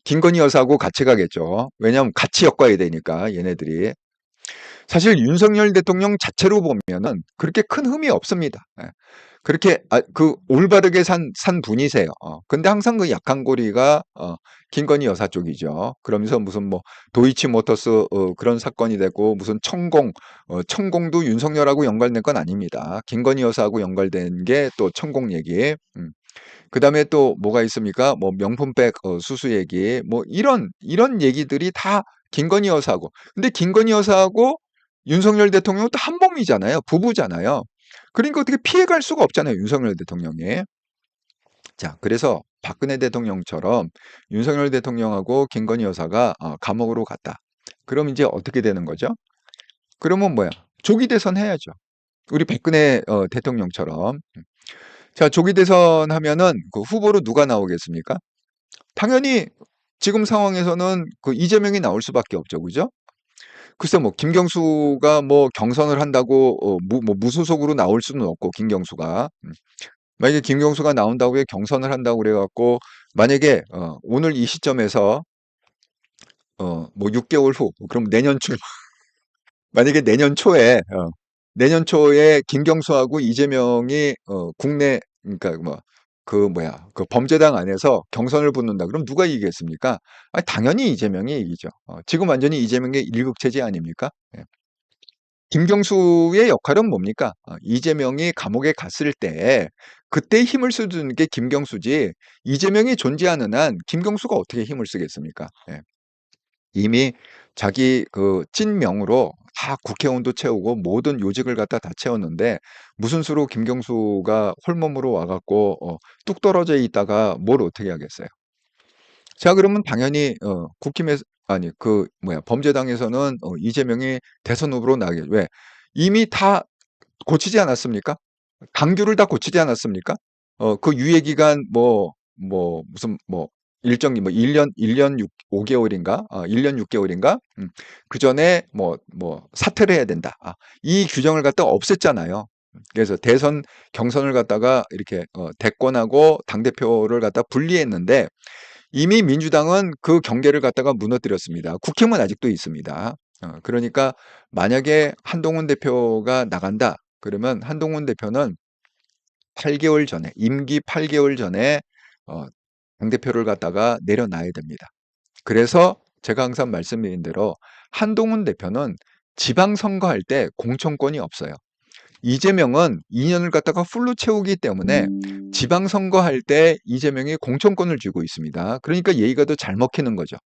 김건희 여사하고 같이 가겠죠. 왜냐하면 같이 엮어야 되니까 얘네들이. 사실 윤석열 대통령 자체로 보면은 그렇게 큰 흠이 없습니다. 예. 그렇게 그 올바르게 산 분이세요. 근데 항상 그 약한 고리가 김건희 여사 쪽이죠. 그러면서 무슨 뭐 도이치모터스 그런 사건이 되고 무슨 천공도 윤석열하고 연관된 건 아닙니다. 김건희 여사하고 연관된 게 또 천공 얘기. 그다음에 또 뭐가 있습니까? 뭐 명품백 수수 얘기. 뭐 이런 얘기들이 다 김건희 여사하고. 근데 김건희 여사하고 윤석열 대통령은 또 한 몸이잖아요. 부부잖아요. 그러니까 어떻게 피해갈 수가 없잖아요. 윤석열 대통령이. 자, 그래서 박근혜 대통령처럼 윤석열 대통령하고 김건희 여사가 감옥으로 갔다. 그럼 이제 어떻게 되는 거죠? 그러면 뭐야? 조기 대선 해야죠. 우리 박근혜 대통령처럼. 자, 조기 대선 하면은 그 후보로 누가 나오겠습니까? 당연히 지금 상황에서는 그 이재명이 나올 수밖에 없죠. 그죠? 글쎄 뭐 김경수가 뭐 경선을 한다고 뭐 무소속으로 나올 수는 없고 김경수가 만약에 김경수가 나온다고 해 경선을 한다고 그래갖고 만약에 오늘 이 시점에서 뭐 6개월 후 그럼 내년 초 만약에 내년 초에 김경수하고 이재명이 국내 그러니까 뭐 그 뭐야 그 범죄당 안에서 경선을 붙는다. 그럼 누가 이기겠습니까? 아니, 당연히 이재명이 이기죠. 지금 완전히 이재명의 일극체제 아닙니까? 예. 김경수의 역할은 뭡니까? 이재명이 감옥에 갔을 때 그때 힘을 쓰는 게 김경수지 이재명이 존재하는 한 김경수가 어떻게 힘을 쓰겠습니까? 예. 이미 자기 그 찐명으로 다 국회의원도 채우고 모든 요직을 갖다 다 채웠는데 무슨 수로 김경수가 홀몸으로 와갖고 뚝 떨어져 있다가 뭘 어떻게 하겠어요? 자, 그러면 당연히 국힘에 아니 그 뭐야 범죄당에서는 이재명이 대선 후보로 나가겠죠. 왜? 이미 다 고치지 않았습니까? 당규를 다 고치지 않았습니까? 그 유예 기간 뭐 무슨 뭐 일정이 뭐 1년 5개월인가? 1년 6개월인가? 그 전에 뭐 사퇴를 해야 된다. 이 규정을 갖다 없앴잖아요. 그래서 대선 경선을 갖다가 이렇게 대권하고 당대표를 갖다 분리했는데 이미 민주당은 그 경계를 갖다가 무너뜨렸습니다. 국힘은 아직도 있습니다. 그러니까 만약에 한동훈 대표가 나간다. 그러면 한동훈 대표는 8개월 전에 임기 8개월 전에 당대표를 갖다가 내려놔야 됩니다. 그래서 제가 항상 말씀드린 대로 한동훈 대표는 지방선거할 때 공천권이 없어요. 이재명은 2년을 갖다가 풀로 채우기 때문에 지방선거할 때 이재명이 공천권을 쥐고 있습니다. 그러니까 예의가 더 잘 먹히는 거죠.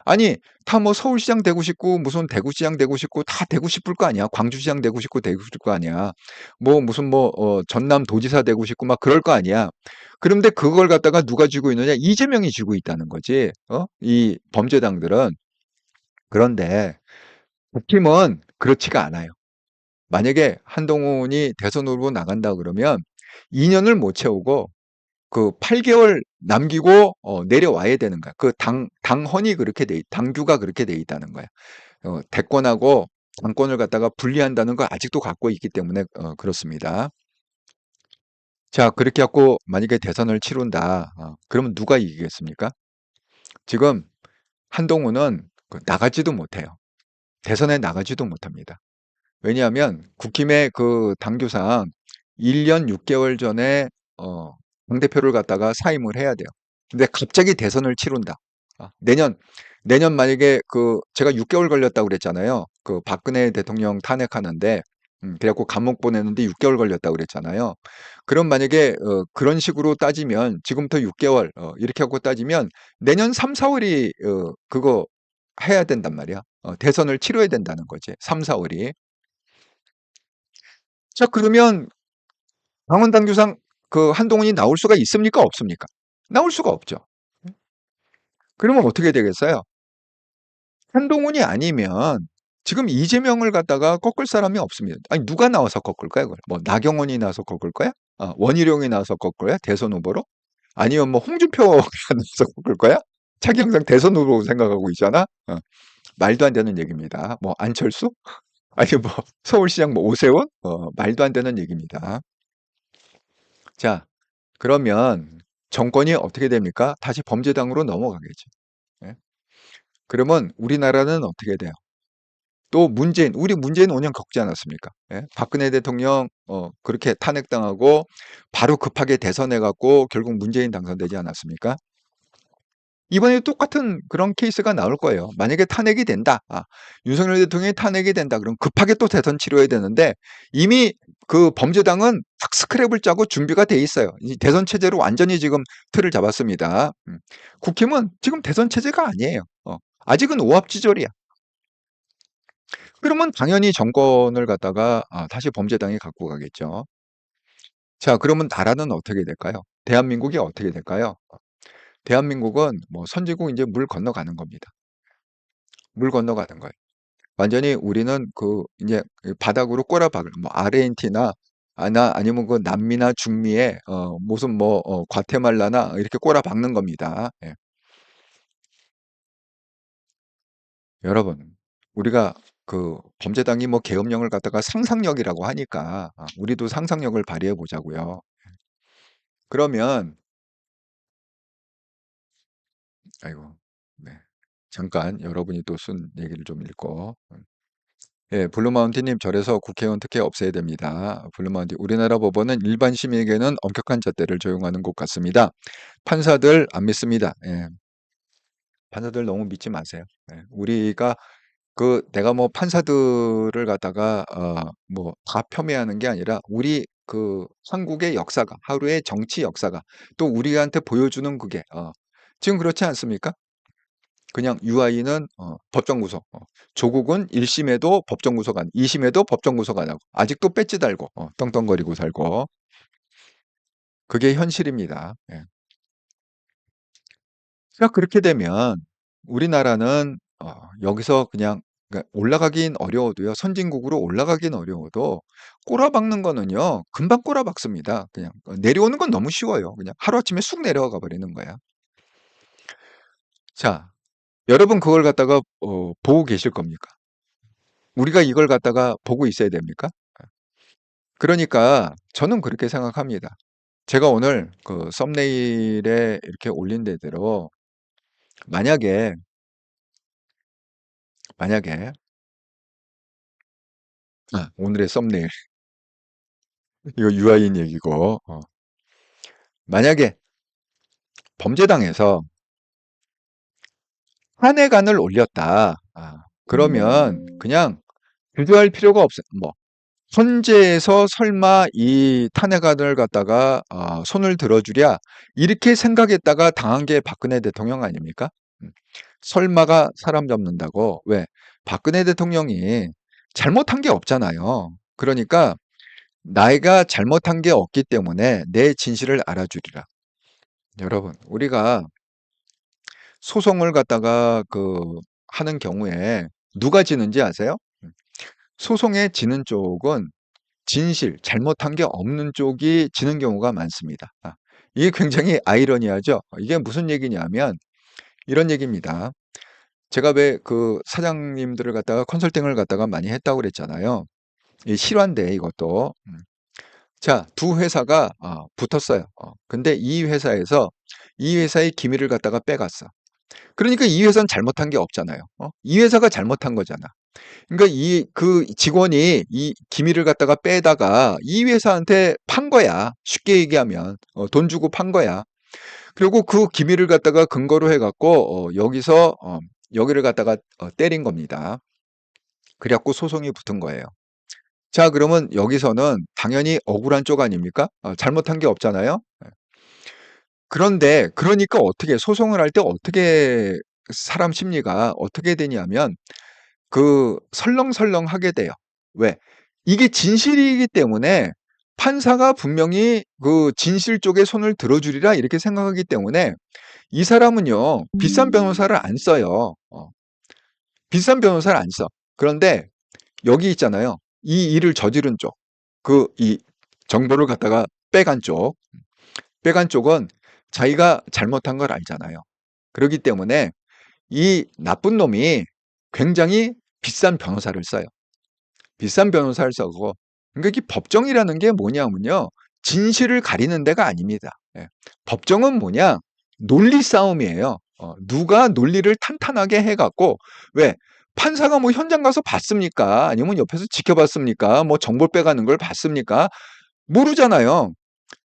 아니, 다 뭐 서울시장 되고 싶고 무슨 대구시장 되고 싶고 다 되고 싶을 거 아니야. 광주시장 되고 싶고 되고 싶을 거 아니야. 뭐 무슨 전남 도지사 되고 싶고 막 그럴 거 아니야. 그런데 그걸 갖다가 누가 쥐고 있느냐? 이재명이 쥐고 있다는 거지. 이 범죄당들은. 그런데 국힘은 그렇지가 않아요. 만약에 한동훈이 대선 후보로 나간다 그러면 2년을 못 채우고 그 8개월 남기고 내려와야 되는 거야. 그 당헌이 그렇게 당규가 그렇게 돼 있다는 거야. 대권하고 당권을 갖다가 분리한다는 걸 아직도 갖고 있기 때문에 그렇습니다. 자, 그렇게 갖고 만약에 대선을 치른다. 그러면 누가 이기겠습니까? 지금 한동훈은 나가지도 못해요. 대선에 나가지도 못합니다. 왜냐하면 국힘의 그 당규상 1년 6개월 전에 당대표를 갖다가 사임을 해야 돼요. 근데 갑자기 대선을 치른다. 내년 만약에 제가 6개월 걸렸다고 그랬잖아요. 그 박근혜 대통령 탄핵하는데 그래갖고 감옥 보내는데 6개월 걸렸다고 그랬잖아요. 그럼 만약에 그런 식으로 따지면 지금부터 6개월 이렇게 하고 따지면 내년 3, 4월이 그거 해야 된단 말이야. 대선을 치러야 된다는 거지. 3, 4월이. 자, 그러면 당헌당규상 그 한동훈이 나올 수가 있습니까? 없습니까? 나올 수가 없죠. 그러면 어떻게 되겠어요? 한동훈이 아니면 지금 이재명을 갖다가 꺾을 사람이 없습니다. 아니, 누가 나와서 꺾을 거야, 그걸? 뭐, 나경원이 나와서 꺾을 거야? 원희룡이 나와서 꺾을 거야? 대선 후보로? 아니면 뭐, 홍준표가 나와서 꺾을 거야? 자기 항상 대선 후보로 생각하고 있잖아? 말도 안 되는 얘기입니다. 뭐, 안철수? 아니, 뭐, 서울시장 뭐, 오세훈? 말도 안 되는 얘기입니다. 자, 그러면 정권이 어떻게 됩니까? 다시 범죄당으로 넘어가겠죠. 예? 그러면 우리나라는 어떻게 돼요? 또 우리 문재인 5년 겪지 않았습니까? 예? 박근혜 대통령 그렇게 탄핵당하고 바로 급하게 대선해갖고 결국 문재인 당선되지 않았습니까? 이번에 똑같은 그런 케이스가 나올 거예요. 만약에 탄핵이 된다. 윤석열 대통령이 탄핵이 된다. 그럼 급하게 또 대선 치러야 되는데 이미 그 범죄당은 딱 스크랩을 짜고 준비가 돼 있어요. 이 대선 체제로 완전히 지금 틀을 잡았습니다. 국힘은 지금 대선 체제가 아니에요. 아직은 오합지졸이야. 그러면 당연히 정권을 갖다가 다시 범죄당이 갖고 가겠죠. 자, 그러면 나라는 어떻게 될까요? 대한민국이 어떻게 될까요? 대한민국은 뭐 선진국 이제 물 건너가는 겁니다. 물 건너가는 거예요. 완전히 우리는 그 이제 그 바닥으로 꼬라박을 뭐 아르헨티나 아니면 그 남미나 중미에 무슨 뭐 과테말라나 이렇게 꼬라박는 겁니다. 예. 여러분, 우리가 그 범죄당이 뭐 계엄령을 갖다가 상상력이라고 하니까 우리도 상상력을 발휘해 보자고요. 그러면 아이고, 네. 잠깐 여러분이 또 쓴 얘기를 좀 읽고. 예, 블루마운틴님 절에서 국회의원 특혜 없애야 됩니다. 블루마운틴 우리나라 법원은 일반 시민에게는 엄격한 잣대를 적용하는 곳 같습니다. 판사들 안 믿습니다. 예, 판사들 너무 믿지 마세요. 예, 우리가 그 내가 뭐 판사들을 갖다가 뭐 다 폄훼하는 게 아니라 우리 그 한국의 역사가 하루의 정치 역사가 또 우리한테 보여주는 그게 지금 그렇지 않습니까? 그냥 유아인은 법정 구속, 조국은 1심에도 법정 구속 안, 2심에도 법정 구속 안 하고 아직도 배지 달고 떵떵거리고 살고 그게 현실입니다. 예. 자, 그렇게 되면 우리나라는 여기서 그냥 그러니까 올라가긴 어려워도요. 선진국으로 올라가긴 어려워도 꼬라박는 거는요. 금방 꼬라박습니다. 그냥 내려오는 건 너무 쉬워요. 그냥 하루아침에 쑥 내려가 버리는 거야. 자, 여러분 그걸 갖다가 보고 계실 겁니까? 우리가 이걸 갖다가 보고 있어야 됩니까? 그러니까 저는 그렇게 생각합니다. 제가 오늘 그 썸네일에 이렇게 올린 대로 만약에 오늘의 썸네일 이거 유아인 얘기고 만약에 범죄당에서 탄핵안을 올렸다. 그러면 그냥 주저할 필요가 없어요. 뭐 헌재에서 설마 이 탄핵안을 갖다가 손을 들어주랴 이렇게 생각했다가 당한 게 박근혜 대통령 아닙니까? 설마가 사람 잡는다고. 왜? 박근혜 대통령이 잘못한 게 없잖아요. 그러니까 내가 잘못한 게 없기 때문에 내 진실을 알아주리라. 여러분, 우리가 소송을 갖다가 하는 경우에 누가 지는지 아세요? 소송에 지는 쪽은 진실, 잘못한 게 없는 쪽이 지는 경우가 많습니다. 이게 굉장히 아이러니하죠? 이게 무슨 얘기냐면 이런 얘기입니다. 제가 왜 그 사장님들을 갖다가 컨설팅을 갖다가 많이 했다고 그랬잖아요. 이 실화인데 이것도. 자, 두 회사가 붙었어요. 근데 이 회사의 기밀을 갖다가 빼갔어. 그러니까 이 회사는 잘못한 게 없잖아요. 이 회사가 잘못한 거잖아. 그러니까 그 직원이 이 기밀을 갖다가 빼다가 이 회사한테 판 거야. 쉽게 얘기하면 돈 주고 판 거야. 그리고 그 기밀을 갖다가 근거로 해갖고 여기를 갖다가 때린 겁니다. 그래갖고 소송이 붙은 거예요. 자, 그러면 여기서는 당연히 억울한 쪽 아닙니까? 잘못한 게 없잖아요. 그런데 그러니까 어떻게 소송을 할 때 어떻게 사람 심리가 어떻게 되냐면 설렁설렁하게 돼요. 왜? 이게 진실이기 때문에 판사가 분명히 그 진실 쪽에 손을 들어주리라 이렇게 생각하기 때문에 이 사람은요 비싼 변호사를 안 써요. 비싼 변호사를 안 써. 그런데 여기 있잖아요. 이 일을 저지른 쪽, 이 정보를 갖다가 빼간 쪽은 자기가 잘못한 걸 알잖아요. 그렇기 때문에 이 나쁜 놈이 굉장히 비싼 변호사를 써요. 비싼 변호사를 써고. 그러니까 이 법정이라는 게 뭐냐면요. 진실을 가리는 데가 아닙니다. 예. 법정은 뭐냐? 논리 싸움이에요. 누가 논리를 탄탄하게 해갖고, 왜? 판사가 뭐 현장 가서 봤습니까? 아니면 옆에서 지켜봤습니까? 뭐 정보 빼가는 걸 봤습니까? 모르잖아요.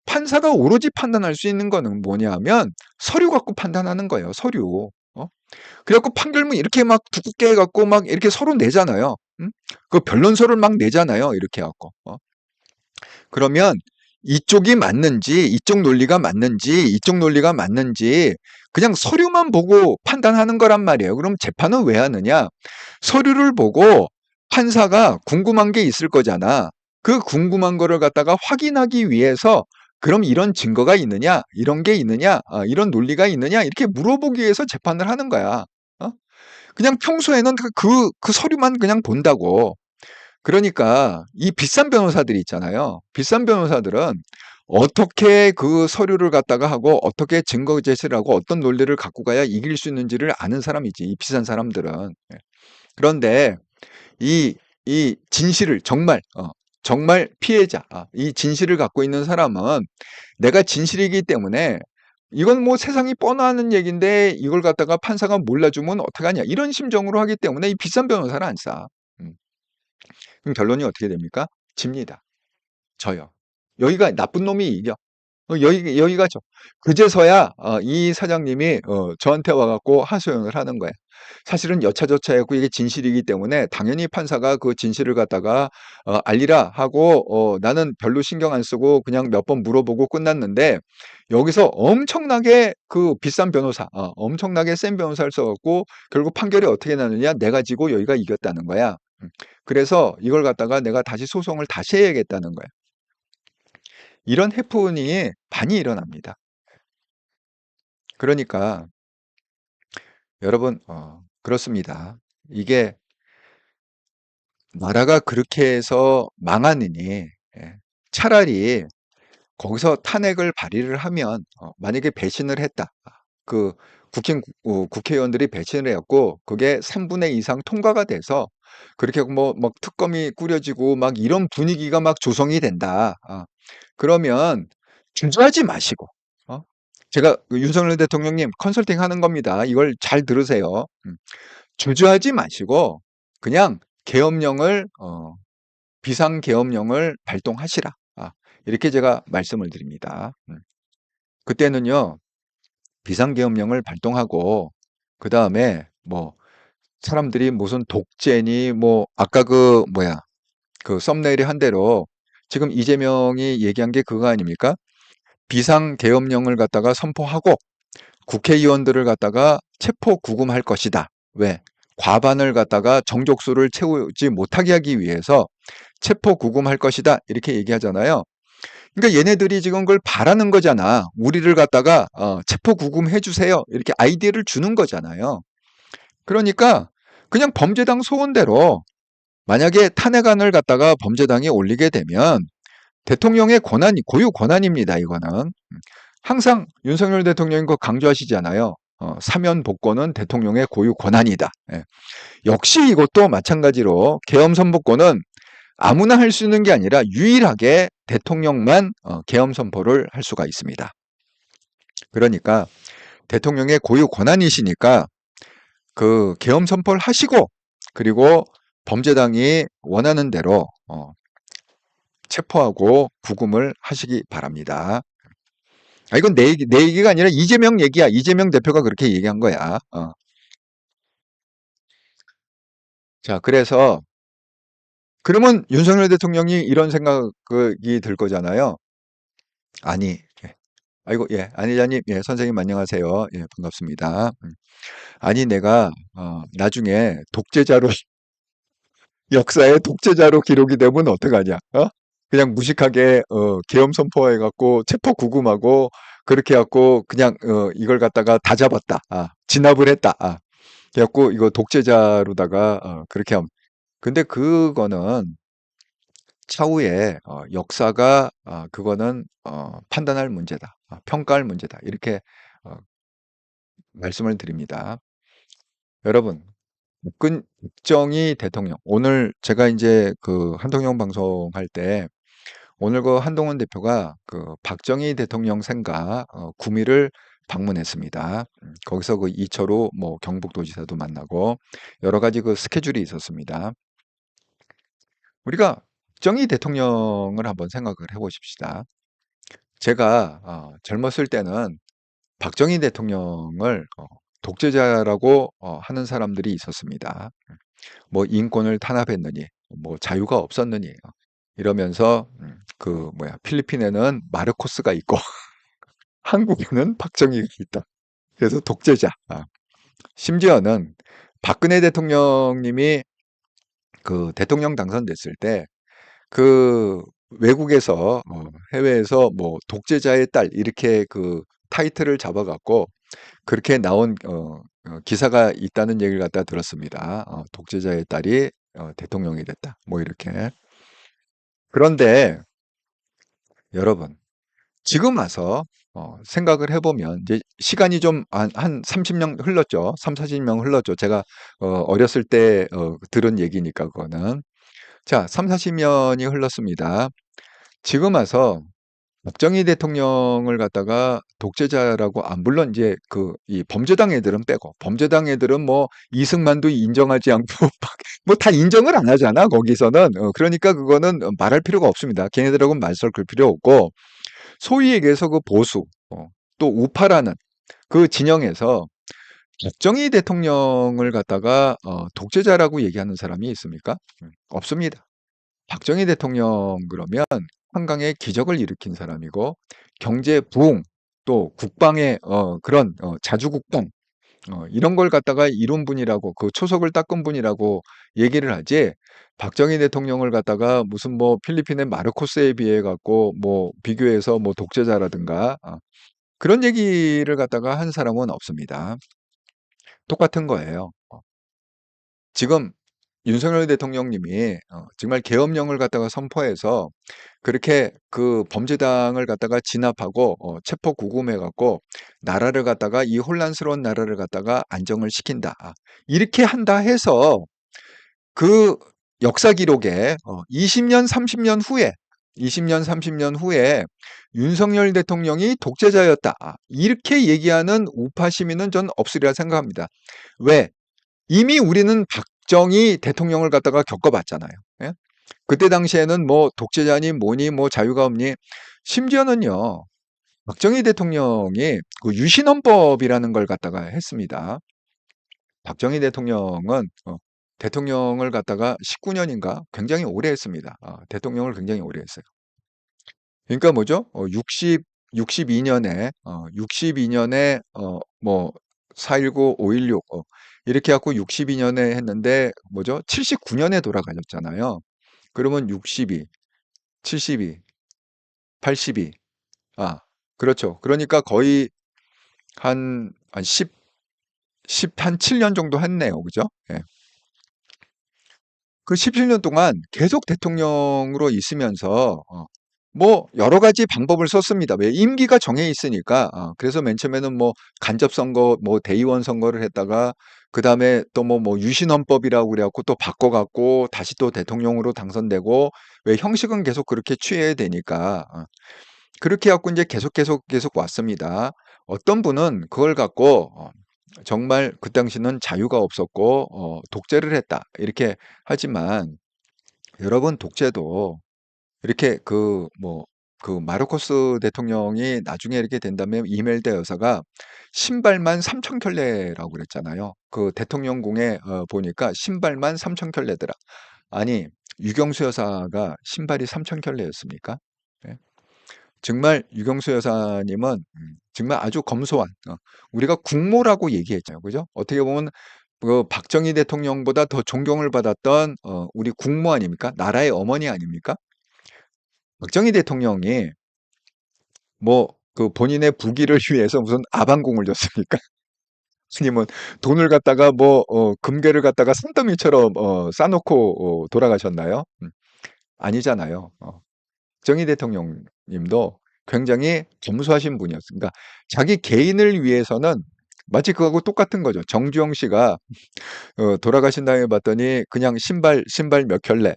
판사가 오로지 판단할 수 있는 거는 뭐냐면 서류 갖고 판단하는 거예요. 서류. 그래갖고 판결문 이렇게 막 두껍게 해갖고 막 이렇게 서로 내잖아요. 그 변론서를 막 내잖아요. 이렇게 해갖고. 그러면 이쪽이 맞는지, 이쪽 논리가 맞는지 그냥 서류만 보고 판단하는 거란 말이에요. 그럼 재판은 왜 하느냐? 서류를 보고 판사가 궁금한 게 있을 거잖아. 그 궁금한 거를 갖다가 확인하기 위해서 그럼 이런 증거가 있느냐, 이런 게 있느냐, 이런 논리가 있느냐 이렇게 물어보기 위해서 재판을 하는 거야. 그냥 평소에는 그 서류만 그냥 본다고. 그러니까 이 비싼 변호사들이 있잖아요. 비싼 변호사들은 어떻게 그 서류를 갖다가 하고 어떻게 증거 제시를 하고 어떤 논리를 갖고 가야 이길 수 있는지를 아는 사람이지, 이 비싼 사람들은. 그런데 이 진실을 정말 피해자, 이 진실을 갖고 있는 사람은 내가 진실이기 때문에 이건 뭐 세상이 뻔하는 얘기인데 이걸 갖다가 판사가 몰라주면 어떡하냐 이런 심정으로 하기 때문에 이 비싼 변호사를 안 써. 그럼 결론이 어떻게 됩니까? 집니다. 져요. 여기가 나쁜 놈이 이겨. 여기가 져. 그제서야 이 사장님이 저한테 와갖고 하소연을 하는 거야. 사실은 여차저차했고 이게 진실이기 때문에 당연히 판사가 그 진실을 갖다가 알리라 하고 나는 별로 신경 안 쓰고 그냥 몇 번 물어보고 끝났는데 여기서 엄청나게 그 비싼 변호사, 엄청나게 센 변호사를 써갖고 결국 판결이 어떻게 나느냐 내가 지고 여기가 이겼다는 거야. 그래서 이걸 갖다가 내가 다시 소송을 다시 해야겠다는 거야. 이런 해프닝이 많이 일어납니다. 그러니까 여러분 그렇습니다. 이게 나라가 그렇게 해서 망하느니 차라리 거기서 탄핵을 발의를 하면 만약에 배신을 했다. 그 국회의원들이 배신을 했고 그게 3분의 2 이상 통과가 돼서 그렇게 뭐 막 특검이 꾸려지고 막 이런 분위기가 막 조성이 된다. 그러면 주저하지 마시고 제가 윤석열 대통령님 컨설팅 하는 겁니다. 이걸 잘 들으세요. 주저하지 마시고 그냥 계엄령을 비상계엄령을 발동하시라. 이렇게 제가 말씀을 드립니다. 그때는요. 비상계엄령을 발동하고 그 다음에 뭐 사람들이 무슨 독재니 뭐 아까 그 썸네일이 한 대로 지금 이재명이 얘기한 게 그거 아닙니까? 비상계엄령을 갖다가 선포하고 국회의원들을 갖다가 체포 구금할 것이다. 왜? 과반을 갖다가 정족수를 채우지 못하게 하기 위해서 체포 구금할 것이다. 이렇게 얘기하잖아요. 그러니까 얘네들이 지금 그걸 바라는 거잖아. 우리를 갖다가 체포 구금해 주세요. 이렇게 아이디어를 주는 거잖아요. 그러니까 그냥 범죄당 소원대로 만약에 탄핵안을 갖다가 범죄당이 올리게 되면 대통령의 고유 권한입니다. 이거는 항상 윤석열 대통령이 그거 강조하시잖아요. 사면 복권은 대통령의 고유 권한이다. 역시 이것도 마찬가지로 계엄 선포권은 아무나 할 수 있는 게 아니라 유일하게 대통령만 계엄 선포를 할 수가 있습니다. 그러니까 대통령의 고유 권한이시니까 그 계엄 선포를 하시고 그리고 범죄당이 원하는 대로 체포하고 구금을 하시기 바랍니다. 이건 내 얘기가 아니라 이재명 얘기야. 이재명 대표가 그렇게 얘기한 거야. 자, 그래서 그러면 윤석열 대통령이 이런 생각이 들 거잖아요. 아니, 아이고, 안희자님, 선생님 안녕하세요. 반갑습니다. 아니, 내가 나중에 독재자로 역사의 독재자로 기록이 되면 어떡하냐? 그냥 무식하게 계엄 선포해갖고 체포 구금하고 그렇게 해갖고 그냥 이걸 갖다가 다 잡았다. 진압을 했다. 그래갖고 이거 독재자로다가 그렇게 하면. 근데 그거는 차후에 역사가 그거는 판단할 문제다. 평가할 문제다. 이렇게 말씀을 드립니다. 여러분, 박정희 대통령 오늘 제가 이제 그 한동훈 방송할 때 오늘 그 한동훈 대표가 그 박정희 대통령 생가 구미를 방문했습니다. 거기서 그 이철우 뭐 경북도지사도 만나고 여러 가지 그 스케줄이 있었습니다. 우리가 박정희 대통령을 한번 생각을 해보십시다. 제가 젊었을 때는 박정희 대통령을 독재자라고 하는 사람들이 있었습니다. 뭐 인권을 탄압했느니, 뭐 자유가 없었느니 이러면서 필리핀에는 마르코스가 있고 한국에는 박정희가 있다. 그래서 독재자. 심지어는 박근혜 대통령님이 그 대통령 당선됐을 때 그 외국에서 해외에서 뭐 독재자의 딸 이렇게 그 타이틀을 잡아갖고 그렇게 나온 기사가 있다는 얘기를 갖다 들었습니다. 독재자의 딸이 대통령이 됐다. 뭐 이렇게. 그런데 여러분 지금 와서 생각을 해보면 이제 시간이 좀 한 30년 흘렀죠. 3, 40년 흘렀죠. 제가 어렸을 때 들은 얘기니까 그거는. 자, 3, 40년이 흘렀습니다. 지금 와서 박정희 대통령을 갖다가 독재자라고 물론 이제 이 범죄당 애들은 빼고 범죄당 애들은 뭐 이승만도 인정하지 않고 뭐 다 인정을 안 하잖아 거기서는. 그러니까 그거는 말할 필요가 없습니다. 걔네들하고는 말 섞을 필요 없고 소위 얘기해서 그 보수 또 우파라는 그 진영에서 박정희 대통령을 갖다가 독재자라고 얘기하는 사람이 있습니까? 없습니다. 박정희 대통령 그러면 한강의 기적을 일으킨 사람이고 경제 부흥 또 국방의 그런 자주국방 이런 걸 갖다가 이룬 분이라고 그 초석을 닦은 분이라고 얘기를 하지. 박정희 대통령을 갖다가 무슨 뭐 필리핀의 마르코스에 비해 갖고 뭐 비교해서 뭐 독재자라든가 그런 얘기를 갖다가 한 사람은 없습니다. 똑같은 거예요. 지금 윤석열 대통령님이 정말 계엄령을 갖다가 선포해서 그렇게 그 범죄당을 갖다가 진압하고 체포 구금해 갖고 나라를 갖다가 이 혼란스러운 나라를 갖다가 안정을 시킨다. 이렇게 한다 해서 그 역사 기록에 20년, 30년 후에 윤석열 대통령이 독재자였다. 이렇게 얘기하는 우파 시민은 전 없으리라 생각합니다. 왜? 이미 우리는 박정희 대통령을 갖다가 겪어봤잖아요. 예? 그때 당시에는 뭐 독재자니 뭐니 뭐 자유가 없니 심지어는요 박정희 대통령이 그 유신헌법이라는 걸 갖다가 했습니다. 박정희 대통령은 대통령을 갖다가 19년인가 굉장히 오래 했습니다. 대통령을 굉장히 오래 했어요. 그러니까 뭐죠? 62년에 뭐 4.19, 5.16 이렇게 갖고 62년에 했는데 뭐죠? 79년에 돌아가셨잖아요. 그러면 62, 72, 82. 그렇죠. 그러니까 거의 한 7년 정도 했네요. 그죠? 예. 그 17년 동안 계속 대통령으로 있으면서 뭐 여러 가지 방법을 썼습니다. 왜? 임기가 정해 있으니까. 그래서 맨 처음에는 뭐 간접 선거, 뭐 대의원 선거를 했다가 그 다음에 또 뭐 유신헌법이라고 그래갖고 또 바꿔갖고 다시 또 대통령으로 당선되고 왜 형식은 계속 그렇게 취해야 되니까 그렇게 해갖고 이제 계속 왔습니다. 어떤 분은 그걸 갖고 정말 그 당시는 자유가 없었고 독재를 했다 이렇게 하지만 여러분 독재도 이렇게 그 마르코스 대통령이 나중에 이렇게 된다면 이멜다 여사가 신발만 3,000켤레라고 그랬잖아요. 그 대통령궁에 보니까 신발만 3,000켤레더라. 아니 유경수 여사가 신발이 3,000켤레였습니까? 예? 정말 유경수 여사님은 정말 아주 검소한 우리가 국모라고 얘기했잖아요. 그죠? 어떻게 보면 그 박정희 대통령보다 더 존경을 받았던 우리 국모 아닙니까? 나라의 어머니 아닙니까? 박정희 대통령이 뭐 그 본인의 부귀를 위해서 무슨 아방궁을 줬습니까? 아니면 돈을 갖다가 뭐 금괴를 갖다가 산더미처럼 싸놓고 돌아가셨나요? 아니잖아요. 박정희 대통령님도 굉장히 검소하신 분이었습니다. 자기 개인을 위해서는 마치 그거하고 똑같은 거죠. 정주영 씨가 돌아가신 다음에 봤더니 그냥 신발 몇 켤레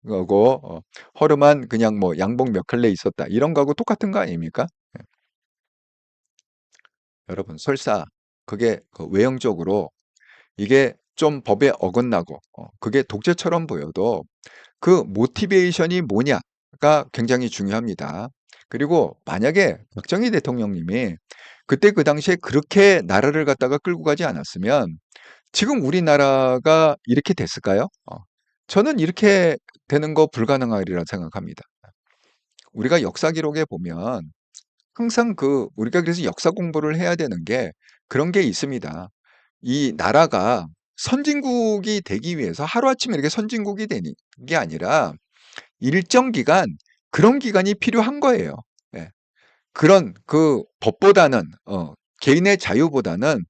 그거 허름한 그냥 뭐 양복 몇 켤레 있었다. 이런 거하고 똑같은 거 아닙니까? 예. 여러분 설사 그게 외형적으로 이게 좀 법에 어긋나고 그게 독재처럼 보여도 그 모티베이션이 뭐냐가 굉장히 중요합니다. 그리고 만약에 박정희 대통령님이 그때 그 당시에 그렇게 나라를 갖다가 끌고 가지 않았으면 지금 우리나라가 이렇게 됐을까요? 저는 이렇게 되는 거 불가능하리라 생각합니다. 우리가 역사 기록에 보면 항상 우리가 그래서 역사 공부를 해야 되는 게 그런 게 있습니다. 이 나라가 선진국이 되기 위해서 하루아침에 이렇게 선진국이 되는 게 아니라 일정 기간 그런 기간이 필요한 거예요. 예. 그런 그 법보다는 개인의 자유보다는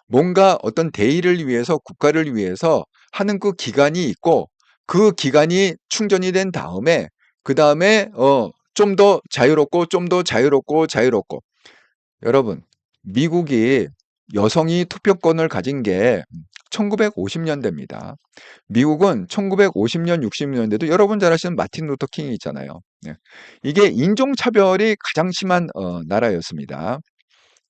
뭔가 어떤 대의를 위해서 국가를 위해서 하는 그 기간이 있고 그 기간이 충전이 된 다음에 그 다음에 좀 더 자유롭고 좀 더 자유롭고 여러분 미국이 여성이 투표권을 가진 게 1950년대입니다. 미국은 1950년, 60년대도 여러분 잘 아시는 마틴 루터 킹이 있잖아요. 네. 이게 인종차별이 가장 심한 나라였습니다.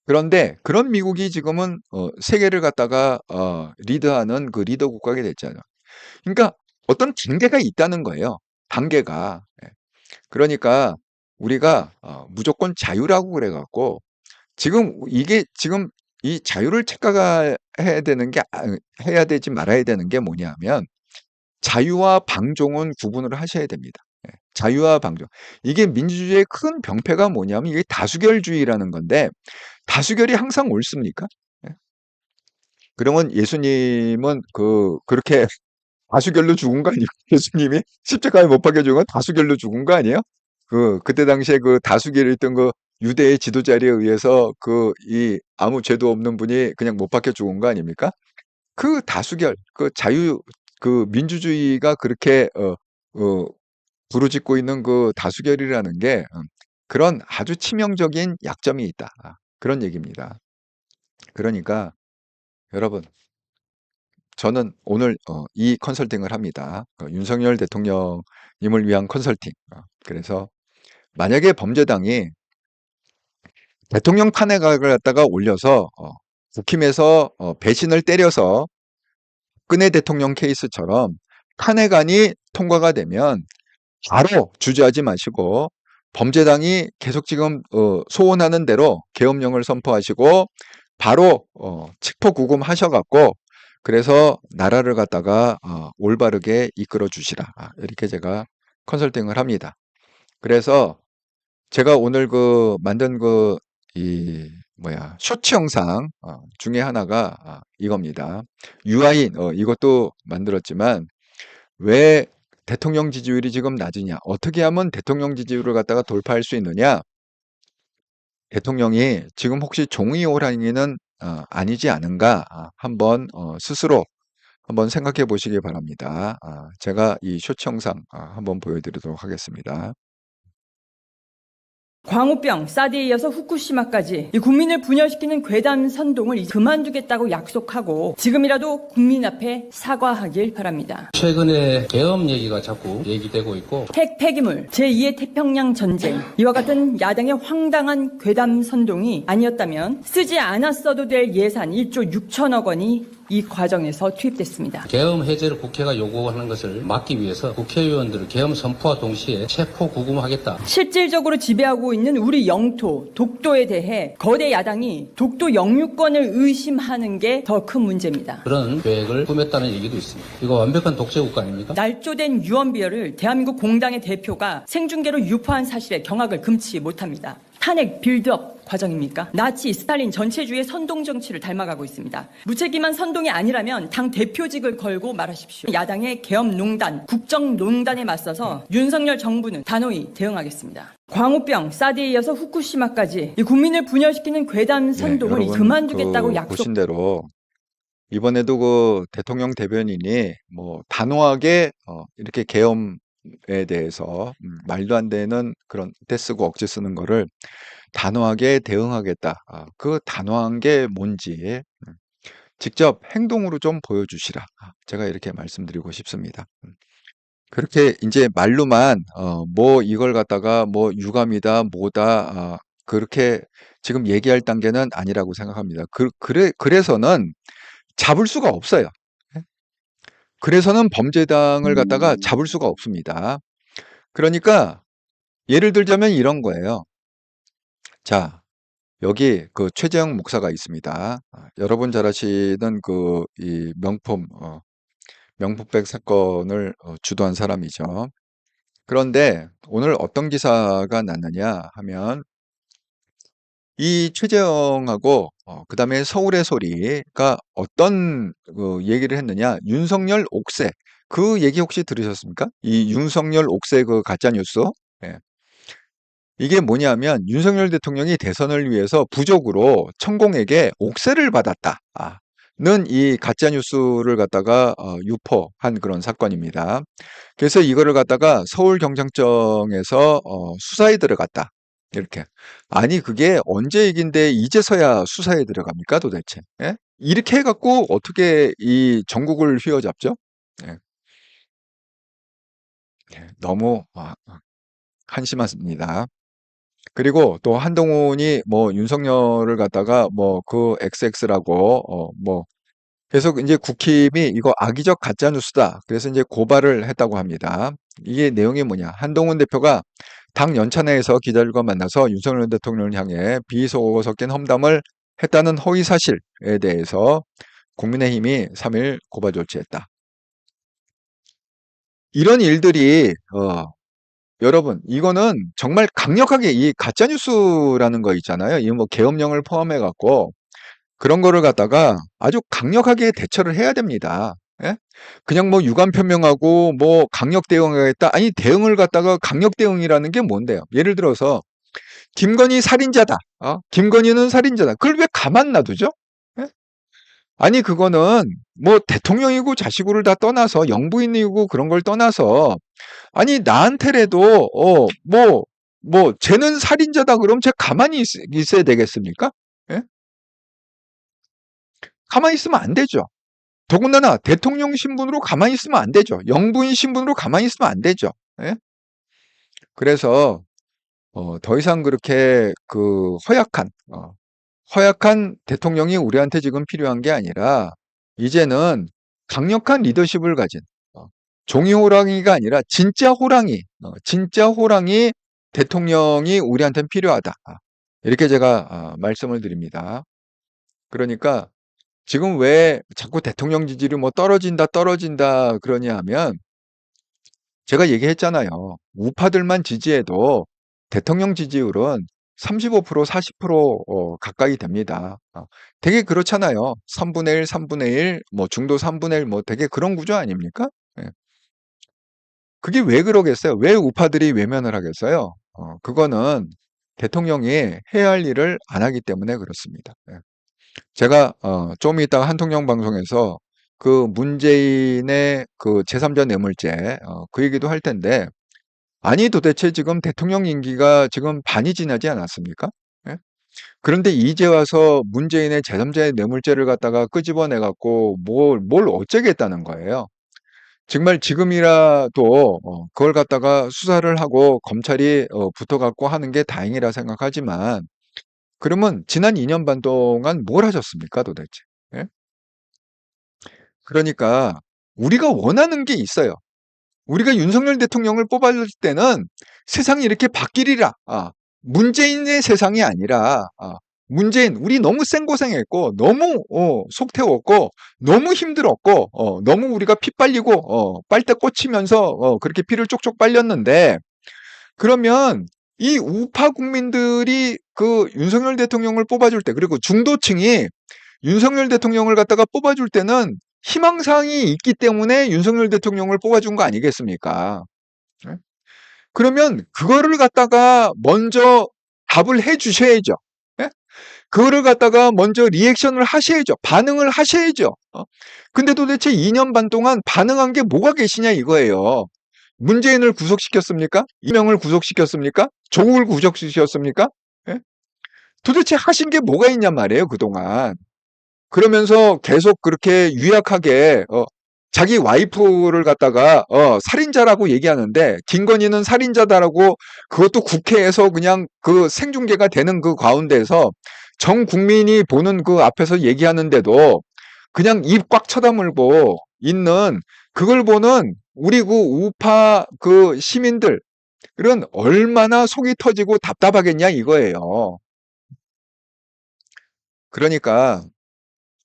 그런데 그런 미국이 지금은 세계를 갖다가 리드하는 그 리더 국가가 됐잖아요. 그러니까 어떤 단계가 있다는 거예요. 단계가. 예. 그러니까 우리가 무조건 자유라고 그래갖고 지금 이게 지금 이 자유를 착각해야 되는 게 해야 되지 말아야 되는 게 뭐냐면 자유와 방종은 구분을 하셔야 됩니다. 예. 자유와 방종. 이게 민주주의의 큰 병폐가 뭐냐면 이게 다수결주의라는 건데 다수결이 항상 옳습니까? 예. 그러면 예수님은 그렇게 다수결로 죽은 거 아니에요? 예수님이 십자가에 못 박혀 죽은 건 다수결로 죽은 거 아니에요? 그때 당시에 그 다수결이 있던 그 유대의 지도자리에 의해서 이 아무 죄도 없는 분이 그냥 못 박혀 죽은 거 아닙니까? 그 다수결, 그 자유, 그 민주주의가 그렇게 부르짖고 있는 그 다수결이라는 게 그런 아주 치명적인 약점이 있다. 그런 얘기입니다. 그러니까 여러분 저는 오늘 이 컨설팅을 합니다. 윤석열 대통령님을 위한 컨설팅. 그래서 만약에 범죄당이 대통령 탄핵을 갖다가 올려서 국힘에서 배신을 때려서 박근혜 대통령 케이스처럼 탄핵안이 통과가 되면 바로 주저하지 마시고 범죄당이 계속 지금 소원하는 대로 계엄령을 선포하시고 바로 칙포구금 하셔갖고 그래서 나라를 갖다가 올바르게 이끌어 주시라. 이렇게 제가 컨설팅을 합니다. 그래서 제가 오늘 만든 쇼츠 영상 중에 하나가 이겁니다. 유아인 이것도 만들었지만 왜 대통령 지지율이 지금 낮으냐? 어떻게 하면 대통령 지지율을 갖다가 돌파할 수 있느냐? 대통령이 지금 혹시 종이 호랑이는 아니지 않은가? 한번 스스로 한번 생각해 보시기 바랍니다. 제가 이 쇼츠 영상 한번 보여드리도록 하겠습니다. 광우병, 사드에 이어서 후쿠시마까지 이 국민을 분열시키는 괴담 선동을 그만두겠다고 약속하고 지금이라도 국민 앞에 사과하길 바랍니다. 최근에 계엄 얘기가 자꾸 얘기되고 있고 핵 폐기물, 제2의 태평양 전쟁 이와 같은 야당의 황당한 괴담 선동이 아니었다면 쓰지 않았어도 될 예산 1조 6천억 원이 이 과정에서 투입됐습니다. 계엄 해제를 국회가 요구하는 것을 막기 위해서 국회의원들을 계엄 선포와 동시에 체포 구금하겠다. 실질적으로 지배하고 있는 우리 영토, 독도에 대해 거대 야당이 독도 영유권을 의심하는 게 더 큰 문제입니다. 그런 계획을 꾸몄다는 얘기도 있습니다. 이거 완벽한 독재국가 아닙니까? 날조된 유언비어를 대한민국 공당의 대표가 생중계로 유포한 사실에 경악을 금치 못합니다. 탄핵 빌드업 과정입니까? 나치 스탈린 전체주의 선동 정치를 닮아가고 있습니다. 무책임한 선동이 아니라면 당 대표직을 걸고 말하십시오. 야당의 계엄농단, 국정농단에 맞서서 윤석열 정부는 단호히 대응하겠습니다. 광우병, 사드에 이어서 후쿠시마까지 이 국민을 분열시키는 괴담 선동을 그만두겠다고 보신 대로 이번에도 대통령 대변인이 단호하게 이렇게 계엄에 대해서 말도 안 되는 그런 때 쓰고 억지 쓰는 거를 단호하게 대응하겠다. 그 단호한 게 뭔지 직접 행동으로 좀 보여주시라. 제가 이렇게 말씀드리고 싶습니다. 그렇게 이제 말로만 이걸 갖다가 유감이다 뭐다 그렇게 지금 얘기할 단계는 아니라고 생각합니다. 그래서는 잡을 수가 없어요. 그래서는 범죄당을 갖다가 잡을 수가 없습니다. 그러니까 예를 들자면 이런 거예요. 자, 여기 최재형 목사가 있습니다. 여러분 잘 아시는 이 명품백 사건을 주도한 사람이죠. 그런데 오늘 어떤 기사가 났느냐 하면 이 최재형하고 그다음에 서울의 소리가 어떤 얘기를 했느냐. 윤석열 옥새, 그 얘기 혹시 들으셨습니까? 이 윤석열 옥새 그 가짜 뉴스. 예. 이게 뭐냐면 윤석열 대통령이 대선을 위해서 부적으로 천공에게 옥새를 받았다. 는 이 가짜 뉴스를 갖다가 유포한 그런 사건입니다. 그래서 이거를 갖다가 서울경찰청에서 수사에 들어갔다. 이렇게. 아니 그게 언제 얘긴데 이제서야 수사에 들어갑니까 도대체? 예? 이렇게 해갖고 어떻게 이 전국을 휘어잡죠? 예. 예, 너무 한심합니다. 그리고 또 한동훈이 뭐 윤석열을 갖다가 뭐 그 XX라고 뭐 계속 이제 국힘이 이거 악의적 가짜 뉴스다. 그래서 이제 고발을 했다고 합니다. 이게 내용이 뭐냐? 한동훈 대표가 당 연찬회에서 기자들과 만나서 윤석열 대통령을 향해 비속어 섞인 험담을 했다는 허위 사실에 대해서 국민의힘이 3일 고발 조치했다. 이런 일들이 여러분 이거는 정말 강력하게 이 가짜 뉴스라는 거 있잖아요. 이 뭐 계엄령을 포함해 갖고 그런 거를 갖다가 아주 강력하게 대처를 해야 됩니다. 예? 그냥 뭐 유감 표명하고 뭐 강력 대응하겠다. 아니 대응을 갖다가 강력 대응이라는 게 뭔데요? 예를 들어서 김건희 살인자다. 김건희는 살인자다. 그걸 왜 가만 놔두죠? 예? 아니 그거는 뭐 대통령이고 자식으로 다 떠나서 영부인이고 그런 걸 떠나서 아니 나한테라도 뭐 쟤는 살인자다 그럼 쟤 가만히 있어야 되겠습니까? 예? 가만히 있으면 안 되죠. 더군다나 대통령 신분으로 가만히 있으면 안 되죠. 영부인 신분으로 가만히 있으면 안 되죠. 예? 그래서 더 이상 그렇게 그 허약한 대통령이 우리한테 지금 필요한 게 아니라 이제는 강력한 리더십을 가진 종이 호랑이가 아니라 진짜 호랑이 대통령이 우리한테는 필요하다. 이렇게 제가 말씀을 드립니다. 그러니까 지금 왜 자꾸 대통령 지지율이 뭐 떨어진다 그러냐 하면 제가 얘기했잖아요. 우파들만 지지해도 대통령 지지율은 35%, 40% 가까이 됩니다. 되게 그렇잖아요. 3분의 1, 3분의 1, 뭐 중도 3분의 1, 뭐 되게 그런 구조 아닙니까? 예. 그게 왜 그러겠어요? 왜 우파들이 외면을 하겠어요? 그거는 대통령이 해야 할 일을 안 하기 때문에 그렇습니다. 예. 제가 좀 이따가 한통령 방송에서 그 문재인의 그 제3자 뇌물죄 그 얘기도 할 텐데 아니 도대체 지금 대통령 임기가 지금 반이 지나지 않았습니까? 예? 그런데 이제 와서 문재인의 제3자 뇌물죄를 갖다가 끄집어내 갖고 뭘 어쩌겠다는 거예요. 정말 지금이라도 그걸 갖다가 수사를 하고 검찰이 붙어 갖고 하는 게 다행이라 생각하지만 그러면 지난 2년 반 동안 뭘 하셨습니까 도대체? 예? 그러니까 우리가 원하는 게 있어요. 우리가 윤석열 대통령을 뽑아줄 때는 세상이 이렇게 바뀌리라. 문재인의 세상이 아니라 문재인 우리 너무 생고생했고 너무 속 태웠고 너무 힘들었고 너무 우리가 피 빨리고 빨대 꽂히면서 그렇게 피를 쪽쪽 빨렸는데 그러면 이 우파 국민들이 그 윤석열 대통령을 뽑아줄 때 그리고 중도층이 윤석열 대통령을 갖다가 뽑아줄 때는 희망사항이 있기 때문에 윤석열 대통령을 뽑아준 거 아니겠습니까? 네? 그러면 그거를 갖다가 먼저 답을 해 주셔야죠. 네? 그거를 갖다가 먼저 리액션을 하셔야죠. 반응을 하셔야죠. 근데 도대체 2년 반 동안 반응한 게 뭐가 계시냐 이거예요. 문재인을 구속시켰습니까? 이명을 구속시켰습니까? 조국을 구속시켰습니까? 예? 도대체 하신 게 뭐가 있냔 말이에요, 그동안. 그러면서 계속 그렇게 유약하게 자기 와이프를 갖다가 살인자라고 얘기하는데 김건희는 살인자다라고 그것도 국회에서 그냥 그 생중계가 되는 그 가운데서 전 국민이 보는 그 앞에서 얘기하는데도 그냥 입 꽉 쳐다물고 있는 그걸 보는 우리 그 우파 그 시민들 그런 얼마나 속이 터지고 답답하겠냐 이거예요. 그러니까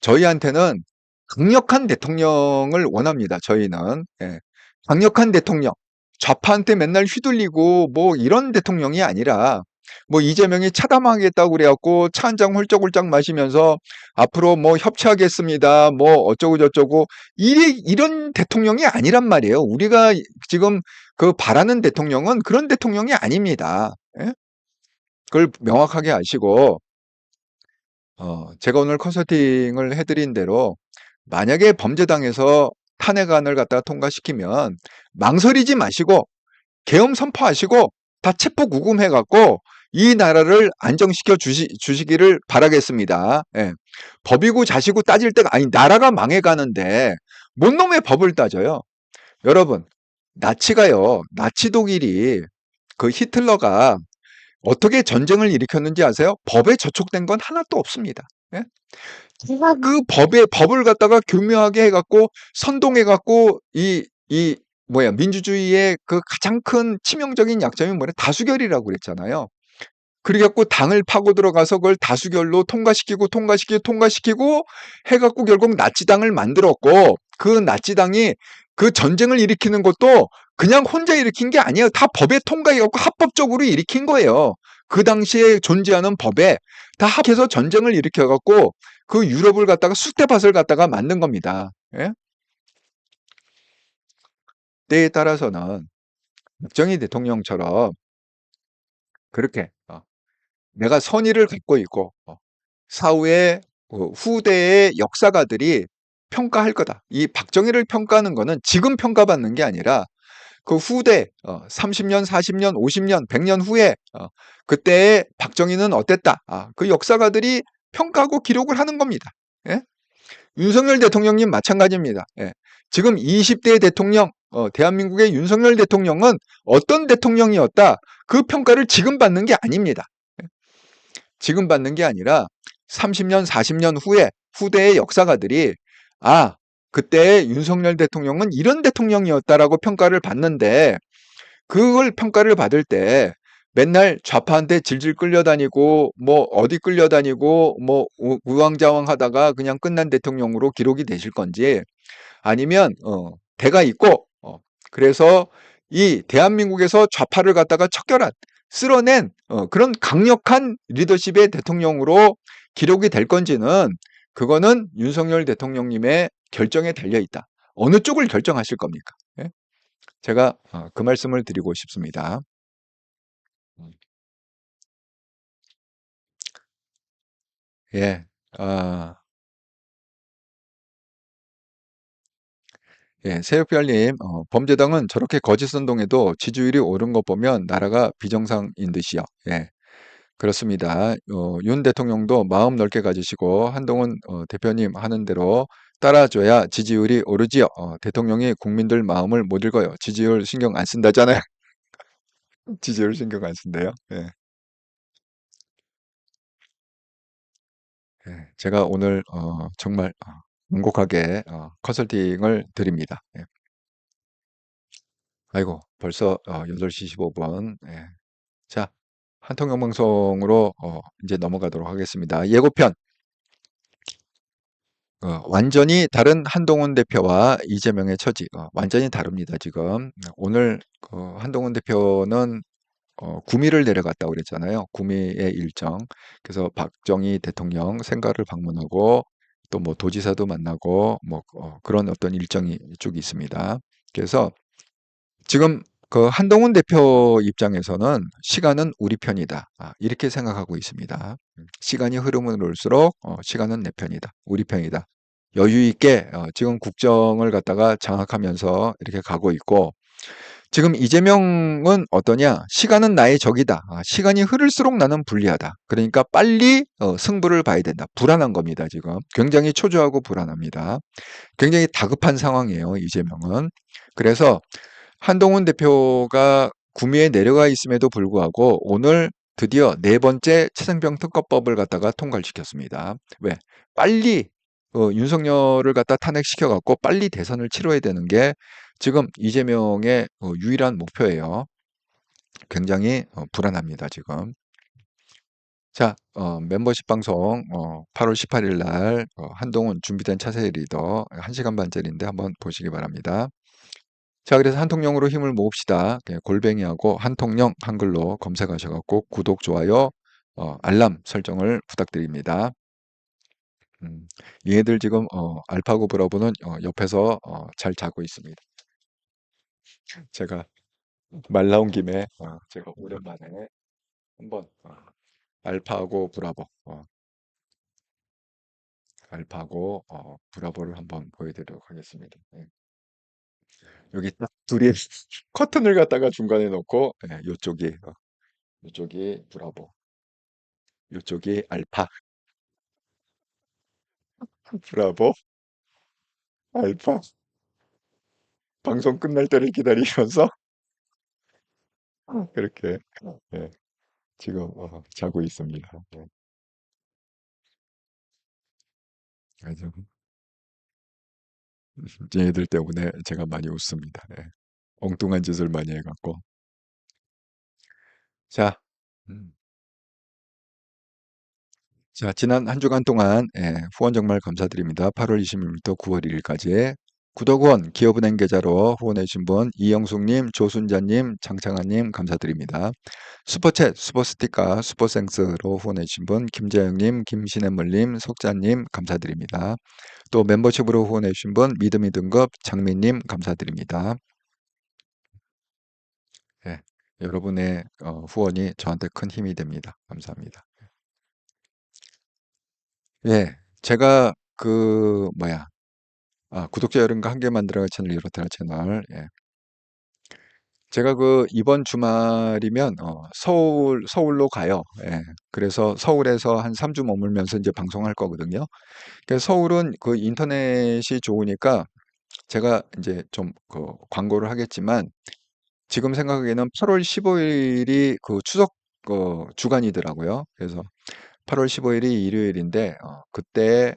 저희한테는 강력한 대통령을 원합니다. 저희는 강력한 대통령 좌파한테 맨날 휘둘리고 뭐 이런 대통령이 아니라 뭐 이재명이 차담하겠다고 그래갖고 차 한 잔 훌쩍훌쩍 마시면서 앞으로 뭐 협치하겠습니다. 뭐 어쩌고 저쩌고 이런 대통령이 아니란 말이에요. 우리가 지금 그 바라는 대통령은 그런 대통령이 아닙니다. 예? 그걸 명확하게 아시고 제가 오늘 컨설팅을 해드린 대로 만약에 범죄당에서 탄핵안을 갖다가 통과시키면 망설이지 마시고 계엄 선포하시고 다 체포 구금해갖고 이 나라를 안정시켜 주시기를 바라겠습니다. 예. 법이고 자시고 따질 때가 아니 나라가 망해가는데 뭔 놈의 법을 따져요. 여러분 나치가요. 나치 독일이 그 히틀러가 어떻게 전쟁을 일으켰는지 아세요? 법에 저촉된 건 하나도 없습니다. 예? 그 법을 갖다가 교묘하게 해갖고 선동해갖고 민주주의의 그 가장 큰 치명적인 약점이 뭐냐? 다수결이라고 그랬잖아요. 그래갖고 당을 파고 들어가서 그걸 다수결로 통과시키고 해갖고 결국 나치당을 만들었고 그 나치당이 그 전쟁을 일으키는 것도 그냥 혼자 일으킨 게 아니에요. 다 법에 통과해갖고 합법적으로 일으킨 거예요. 그 당시에 존재하는 법에 다 합해서 전쟁을 일으켜갖고 그 유럽을 갖다가 쑥대밭을 갖다가 만든 겁니다. 예? 때에 따라서는 박정희 대통령처럼 그렇게 내가 선의를 갖고 있고 사후에 후대의 역사가들이 평가할 거다. 이 박정희를 평가하는 거는 지금 평가받는 게 아니라 그 후대 30년, 40년, 50년, 100년 후에 그때의 박정희는 어땠다. 그 역사가들이 평가하고 기록을 하는 겁니다. 예? 윤석열 대통령님 마찬가지입니다. 예. 지금 20대 대통령, 대한민국의 윤석열 대통령은 어떤 대통령이었다. 그 평가를 지금 받는 게 아닙니다. 예. 지금 받는 게 아니라 30년, 40년 후에 후대의 역사가들이 그때 윤석열 대통령은 이런 대통령이었다라고 평가를 받는데 그걸 평가를 받을 때 맨날 좌파한테 질질 끌려다니고 뭐 어디 끌려다니고 뭐 우왕좌왕 하다가 그냥 끝난 대통령으로 기록이 되실 건지 아니면 대가 있고 그래서 이 대한민국에서 좌파를 갖다가 척결한 쓸어낸 그런 강력한 리더십의 대통령으로 기록이 될 건지는 그거는 윤석열 대통령님의 결정에 달려 있다. 어느 쪽을 결정하실 겁니까? 예? 제가 그 말씀을 드리고 싶습니다. 예, 새벽별님, 범죄당은 저렇게 거짓 선동해도 지지율이 오른 거 보면 나라가 비정상인 듯이요. 예, 그렇습니다. 윤 대통령도 마음 넓게 가지시고 한동훈 대표님 하는 대로 따라줘야 지지율이 오르지요. 대통령이 국민들 마음을 못 읽어요. 지지율 신경 안 쓴다잖아요. 지지율 신경 안 쓴대요. 예. 예, 제가 오늘 정말 완곡하게 컨설팅을 드립니다. 예. 아이고 벌써 8시 15분. 예. 자, 한통영방송으로 이제 넘어가도록 하겠습니다. 예고편. 완전히 다른 한동훈 대표와 이재명의 처지 완전히 다릅니다. 지금 오늘 한동훈 대표는 구미를 내려갔다고 그랬잖아요. 구미의 일정. 그래서 박정희 대통령 생가를 방문하고 또 뭐 도지사도 만나고 뭐 그런 어떤 일정이 쭉 있습니다. 그래서 지금 그 한동훈 대표 입장에서는 시간은 우리 편이다. 이렇게 생각하고 있습니다. 시간이 흐르면 올수록 시간은 내 편이다. 우리 편이다. 여유 있게 지금 국정을 갖다가 장악하면서 이렇게 가고 있고 지금 이재명은 어떠냐? 시간은 나의 적이다. 시간이 흐를수록 나는 불리하다. 그러니까 빨리 승부를 봐야 된다. 불안한 겁니다. 지금 굉장히 초조하고 불안합니다. 굉장히 다급한 상황이에요. 이재명은. 그래서 한동훈 대표가 구미에 내려가 있음에도 불구하고 오늘 드디어 4번째 최상병 특검법을 갖다가 통과를 시켰습니다. 왜? 빨리 윤석열을 갖다 탄핵시켜갖고 빨리 대선을 치러야 되는 게 지금 이재명의 유일한 목표예요. 굉장히 불안합니다. 지금. 자, 멤버십 방송 8월 18일 날 한동훈 준비된 차세대 리더 1시간 반짜리인데 한번 보시기 바랍니다. 자, 그래서 한통령으로 힘을 모읍시다. 골뱅이하고 한통령 한글로 검색하셔갖고 구독, 좋아요, 알람 설정을 부탁드립니다. 얘들 지금 알파고 브라보는 옆에서 잘 자고 있습니다. 제가 말 나온 김에 제가 오랜만에 한번 알파고 브라보 알파고 브라보를 한번 보여드리도록 하겠습니다. 네. 여기 딱 둘이 커튼을 갖다가 중간에 놓고 요쪽이 브라보, 요쪽이 알파, 브라보, 알파. 방송 끝날 때를 기다리면서 그렇게 예, 지금 자고 있습니다. 예. 아주 얘들 때문에 제가 많이 웃습니다. 예. 엉뚱한 짓을 많이 해갖고. 자, 자, 지난 한 주간 동안 후원 정말 감사드립니다. 8월 26일부터 9월 1일까지 구독원 기업은행 계좌로 후원해주신 분 이영숙님, 조순자님, 장창환님 감사드립니다. 슈퍼챗, 슈퍼스티커, 슈퍼생스로 후원해주신 분 김재영님, 김신혜물님, 속자님 감사드립니다. 또 멤버십으로 후원해주신 분 믿음이 등급 장민님 감사드립니다. 예, 여러분의 후원이 저한테 큰 힘이 됩니다. 감사합니다. 예, 제가 구독자 여러분과 함께 만들어갈 채널 이렇다 채널. 예. 제가 이번 주말이면 서울로 가요. 예. 그래서 서울에서 한 3주 머물면서 이제 방송할 거거든요. 그래서 서울은 인터넷이 좋으니까 제가 이제 좀 광고를 하겠지만 지금 생각하기에는 8월 15일이 추석 주간이더라고요. 그래서 8월 15일이 일요일인데 그때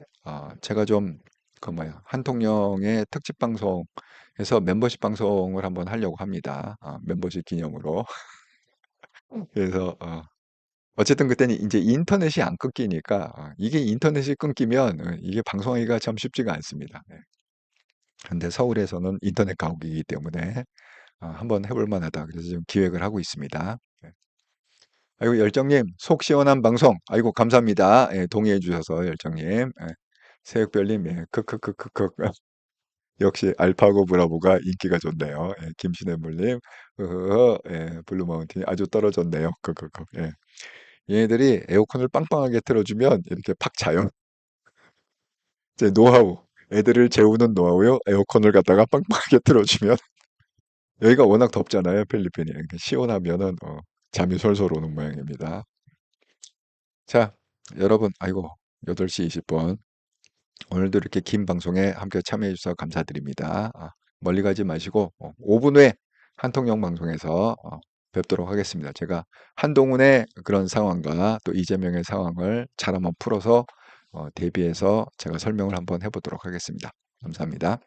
제가 좀 한통령의 특집 방송에서 멤버십 방송을 한번 하려고 합니다. 멤버십 기념으로. 그래서 어쨌든 그때는 이제 인터넷이 안 끊기니까 이게 인터넷이 끊기면 이게 방송하기가 참 쉽지가 않습니다. 그런데 서울에서는 인터넷 가옥이기 때문에 한번 해볼 만하다. 그래서 지금 기획을 하고 있습니다. 아이고 열정님 속 시원한 방송 아이고 감사합니다. 동의해 주셔서 열정님. 새벽별님 크크크크크 역시 알파고 브라보가 인기가 좋네요. 김신혜물님 블루마운틴이 아주 떨어졌네요. 크크크. 얘네들이 에어컨을 빵빵하게 틀어주면 이렇게 팍 자요. 제 노하우 애들을 재우는 노하우요. 에어컨을 갖다가 빵빵하게 틀어주면 여기가 워낙 덥잖아요. 필리핀이 시원하면은 잠이 솔솔 오는 모양입니다. 자, 여러분, 아이고, 8시 20분. 오늘도 이렇게 긴 방송에 함께 참여해 주셔서 감사드립니다. 멀리 가지 마시고 5분 후에 한통령 방송에서 뵙도록 하겠습니다. 제가 한동훈의 그런 상황과 또 이재명의 상황을 잘 한번 풀어서 대비해서 제가 설명을 한번 해보도록 하겠습니다. 감사합니다.